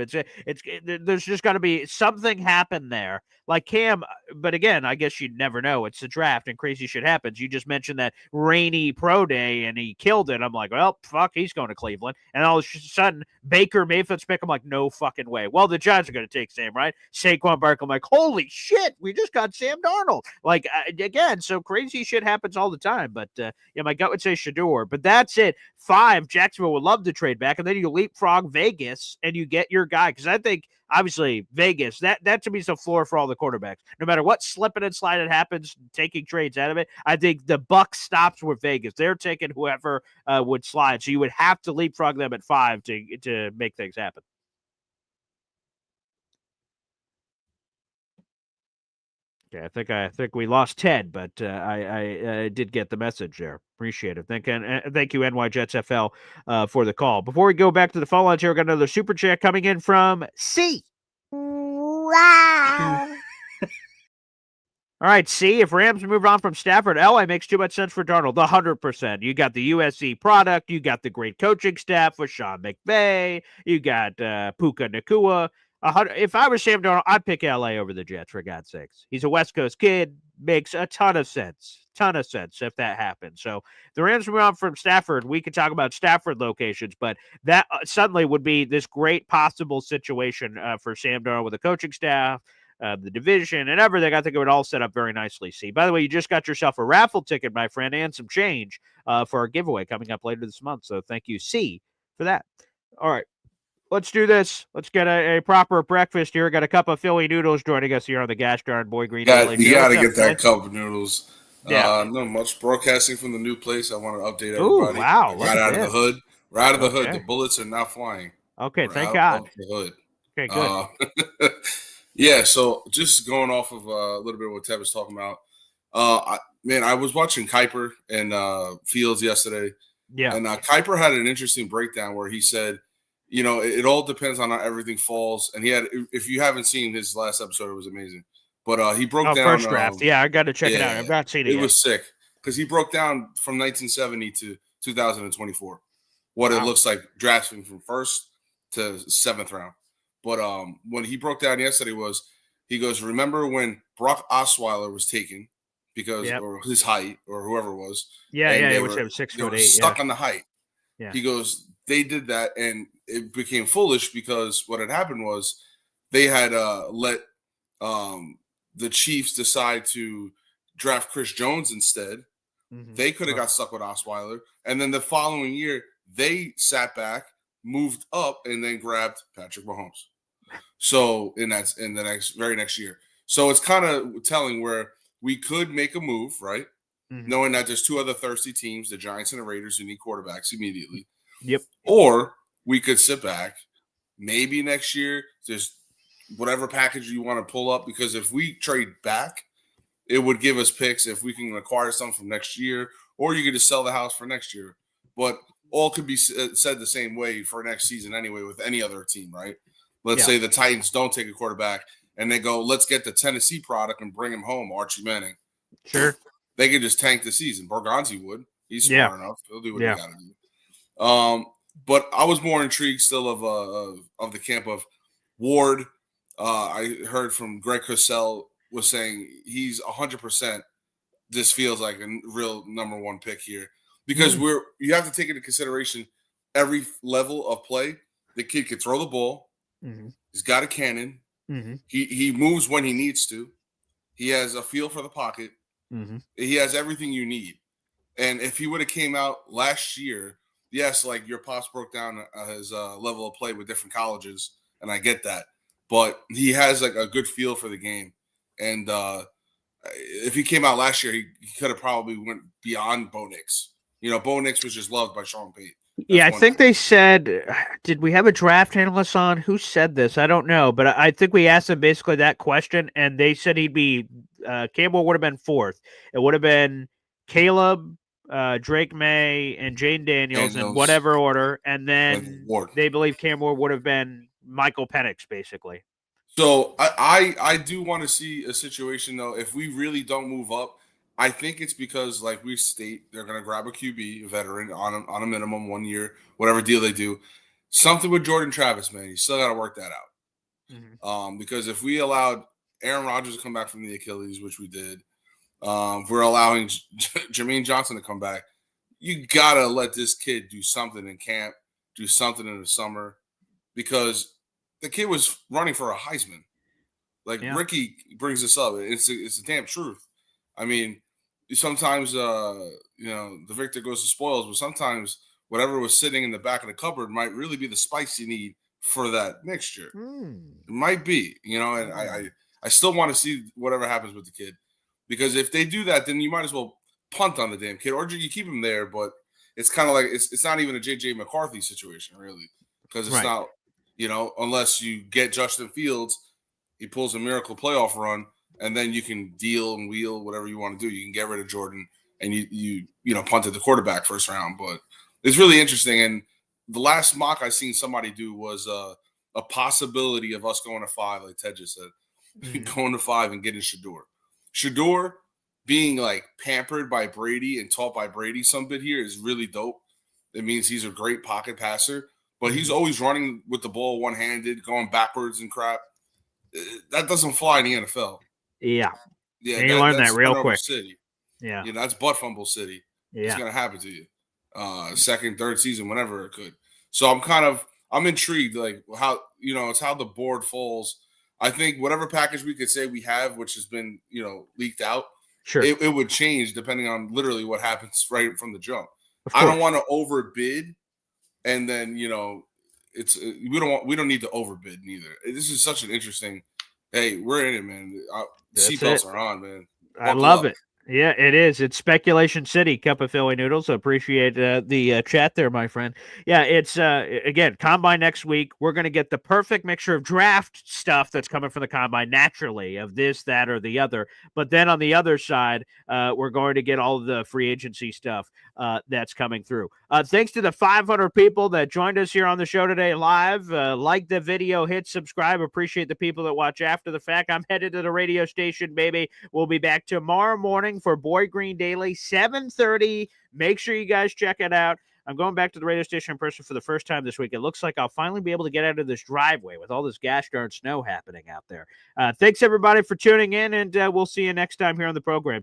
There's just got to be something happen there. Like Cam, but again, I guess you'd never know. It's a draft and crazy shit happens. You just mentioned that rainy pro day and he killed it. I'm like, well, fuck, he's going to Cleveland. And all of a sudden, Baker Mayfield's pick. I'm like, no fucking way. Well, the Giants are going to take Sam, right? Saquon Barkley. I'm like, holy shit, we just got Sam Darnold. Like, again, so crazy shit happens all the time. But yeah, my gut would say Shador. But that's it. 5, Jacksonville would love to trade back. And then you leapfrog Vegas and you get your guy. Because I think, obviously, Vegas, that to me is the floor for all the quarterbacks. No matter what slipping and sliding happens, taking trades out of it, I think the buck stops with Vegas. They're taking whoever would slide. So you would have to leapfrog them at 5 to make things happen. Okay, I think we lost Ted, but I did get the message there. Appreciate it. Thank you, NY Jets FL, for the call. Before we go back to the phone lines here, we got another super chat coming in from C. Wow. All right, C, if Rams move on from Stafford, LA makes too much sense for Darnold, 100%. You got the USC product. You got the great coaching staff with Sean McVay. You got Puka Nacua. If I was Sam Darnold, I'd pick LA over the Jets, for God's sakes. He's a West Coast kid. Makes a ton of sense if that happens. So the Rams move on from Stafford. We could talk about Stafford locations, but that suddenly would be this great possible situation for Sam Darnold with the coaching staff, the division, and everything. I think it would all set up very nicely. See, by the way, you just got yourself a raffle ticket, my friend, and some change for our giveaway coming up later this month. So thank you, C, for that. All right. let's do this. Let's get a proper breakfast here. Got a cup of Philly noodles joining us here on the Gas Darn Boy Green Daily You Show. got What's to up, get Philly? that cup of noodles. Yeah. No much broadcasting from the new place. I want to update Ooh, everybody. wow. I Look got at out of the this. hood. We're out of the hood. The Okay. bullets are not flying. Okay, We're thank out God. of the hood. Okay, good. Yeah, so just going off of a little bit of what Ted was talking about. I was watching Kuiper and Fields yesterday. Yeah. And Kuiper had an interesting breakdown where he said, it all depends on how everything falls. And he had, if you haven't seen his last episode, it was amazing. But he broke down first draft. Yeah, I got to check it out. I've not seen it yet. It was sick because he broke down from 1970 to 2024 what it looks like drafting from first to seventh round. But when he broke down yesterday he goes, remember when Brock Osweiler was taken because or his height or whoever it was. Yeah, it was 6'8". They were stuck on the height. Yeah. He goes, they did that and it became foolish because what had happened was they had let the Chiefs decide to draft Chris Jones instead. Mm-hmm. They could have got stuck with Osweiler. And then the following year, they sat back, moved up, and then grabbed Patrick Mahomes. So in the very next year. So it's kind of telling where we could make a move, right? Mm-hmm. Knowing that there's two other thirsty teams, the Giants and the Raiders, who need quarterbacks immediately. Yep. Or we could sit back, maybe next year, just whatever package you want to pull up, because if we trade back, it would give us picks if we can acquire some from next year, or you could just sell the house for next year. But all could be said the same way for next season anyway with any other team, right? Let's say the Titans don't take a quarterback and they go, let's get the Tennessee product and bring him home, Archie Manning. Sure. They could just tank the season. Borgonzi would. He's smart enough. He'll do what he got to do. But I was more intrigued still of the camp of Ward. I heard from Greg Cosell was saying he's 100%. This feels like a real number one pick here because you have to take into consideration every level of play. The kid can throw the ball. Mm-hmm. He's got a cannon. Mm-hmm. He moves when he needs to. He has a feel for the pocket. Mm-hmm. He has everything you need. And if he would have came out last year, yes, like your pops broke down his level of play with different colleges, and I get that. But he has like a good feel for the game. And if he came out last year, he could have probably went beyond Bo Nix. Bo Nix was just loved by Sean Payton. I think they said, did we have a draft analyst on? Who said this? I don't know, but I think we asked him basically that question, and they said he'd be Campbell would have been fourth. It would have been Caleb, Drake May, and Jane Daniels in whatever order, and then they believe Campbell would have been Michael Penix, basically. So I do want to see a situation, though, if we really don't move up. I think it's because, like we state, they're going to grab a QB, a veteran, on a minimum 1 year, whatever deal they do. Something with Jordan Travis, man. You still got to work that out. Mm-hmm. Because if we allowed Aaron Rodgers to come back from the Achilles, which we did, if we're allowing Jermaine Johnson to come back, you got to let this kid do something in camp, do something in the summer, because the kid was running for a Heisman. Ricky brings this up. It's the damn truth. I mean, sometimes, the victor goes to spoils, but sometimes whatever was sitting in the back of the cupboard might really be the spice you need for that mixture. It might be, and I still want to see whatever happens with the kid, because if they do that, then you might as well punt on the damn kid, or you keep him there, but it's kind of like, it's not even a JJ McCarthy situation, really, because it's not, unless you get Justin Fields, he pulls a miracle playoff run, and then you can deal and wheel whatever you want to do. You can get rid of Jordan and you punted the quarterback first round. But it's really interesting. And the last mock I seen somebody do was a possibility of us going to 5, like Ted just said, going to 5 and getting Shador. Shador being like pampered by Brady and taught by Brady some bit here is really dope. It means he's a great pocket passer, but he's always running with the ball one-handed, going backwards and crap. That doesn't fly in the NFL. Yeah. And you learn that real quick. City. Yeah. That's butt fumble city. Yeah. It's going to happen to you. Second, third season, whenever it could. So I'm intrigued, like how, it's how the board falls. I think whatever package we could say we have, which has been, leaked out, sure, it would change depending on literally what happens right from the jump. I don't want to overbid and then, we don't need to overbid neither. This is such an interesting. Hey, we're in it, man. That's Seatbelts it. are on, man. I Buckle love up. it. Yeah, it is. It's Speculation City, Cup of Philly Noodles. I appreciate the chat there, my friend. Yeah, it's, again, Combine next week. We're going to get the perfect mixture of draft stuff that's coming from the Combine naturally, of this, that, or the other. But then on the other side, we're going to get all of the free agency stuff that's coming through. Thanks to the 500 people that joined us here on the show today live. Like the video, hit subscribe. Appreciate the people that watch after the fact. I'm headed to the radio station, baby. We'll be back tomorrow morning for Boy Green Daily, 7:30. Make sure you guys check it out. I'm going back to the radio station in person for the first time this week. It looks like I'll finally be able to get out of this driveway with all this gosh darn snow happening out there. Thanks, everybody, for tuning in, and we'll see you next time here on the program.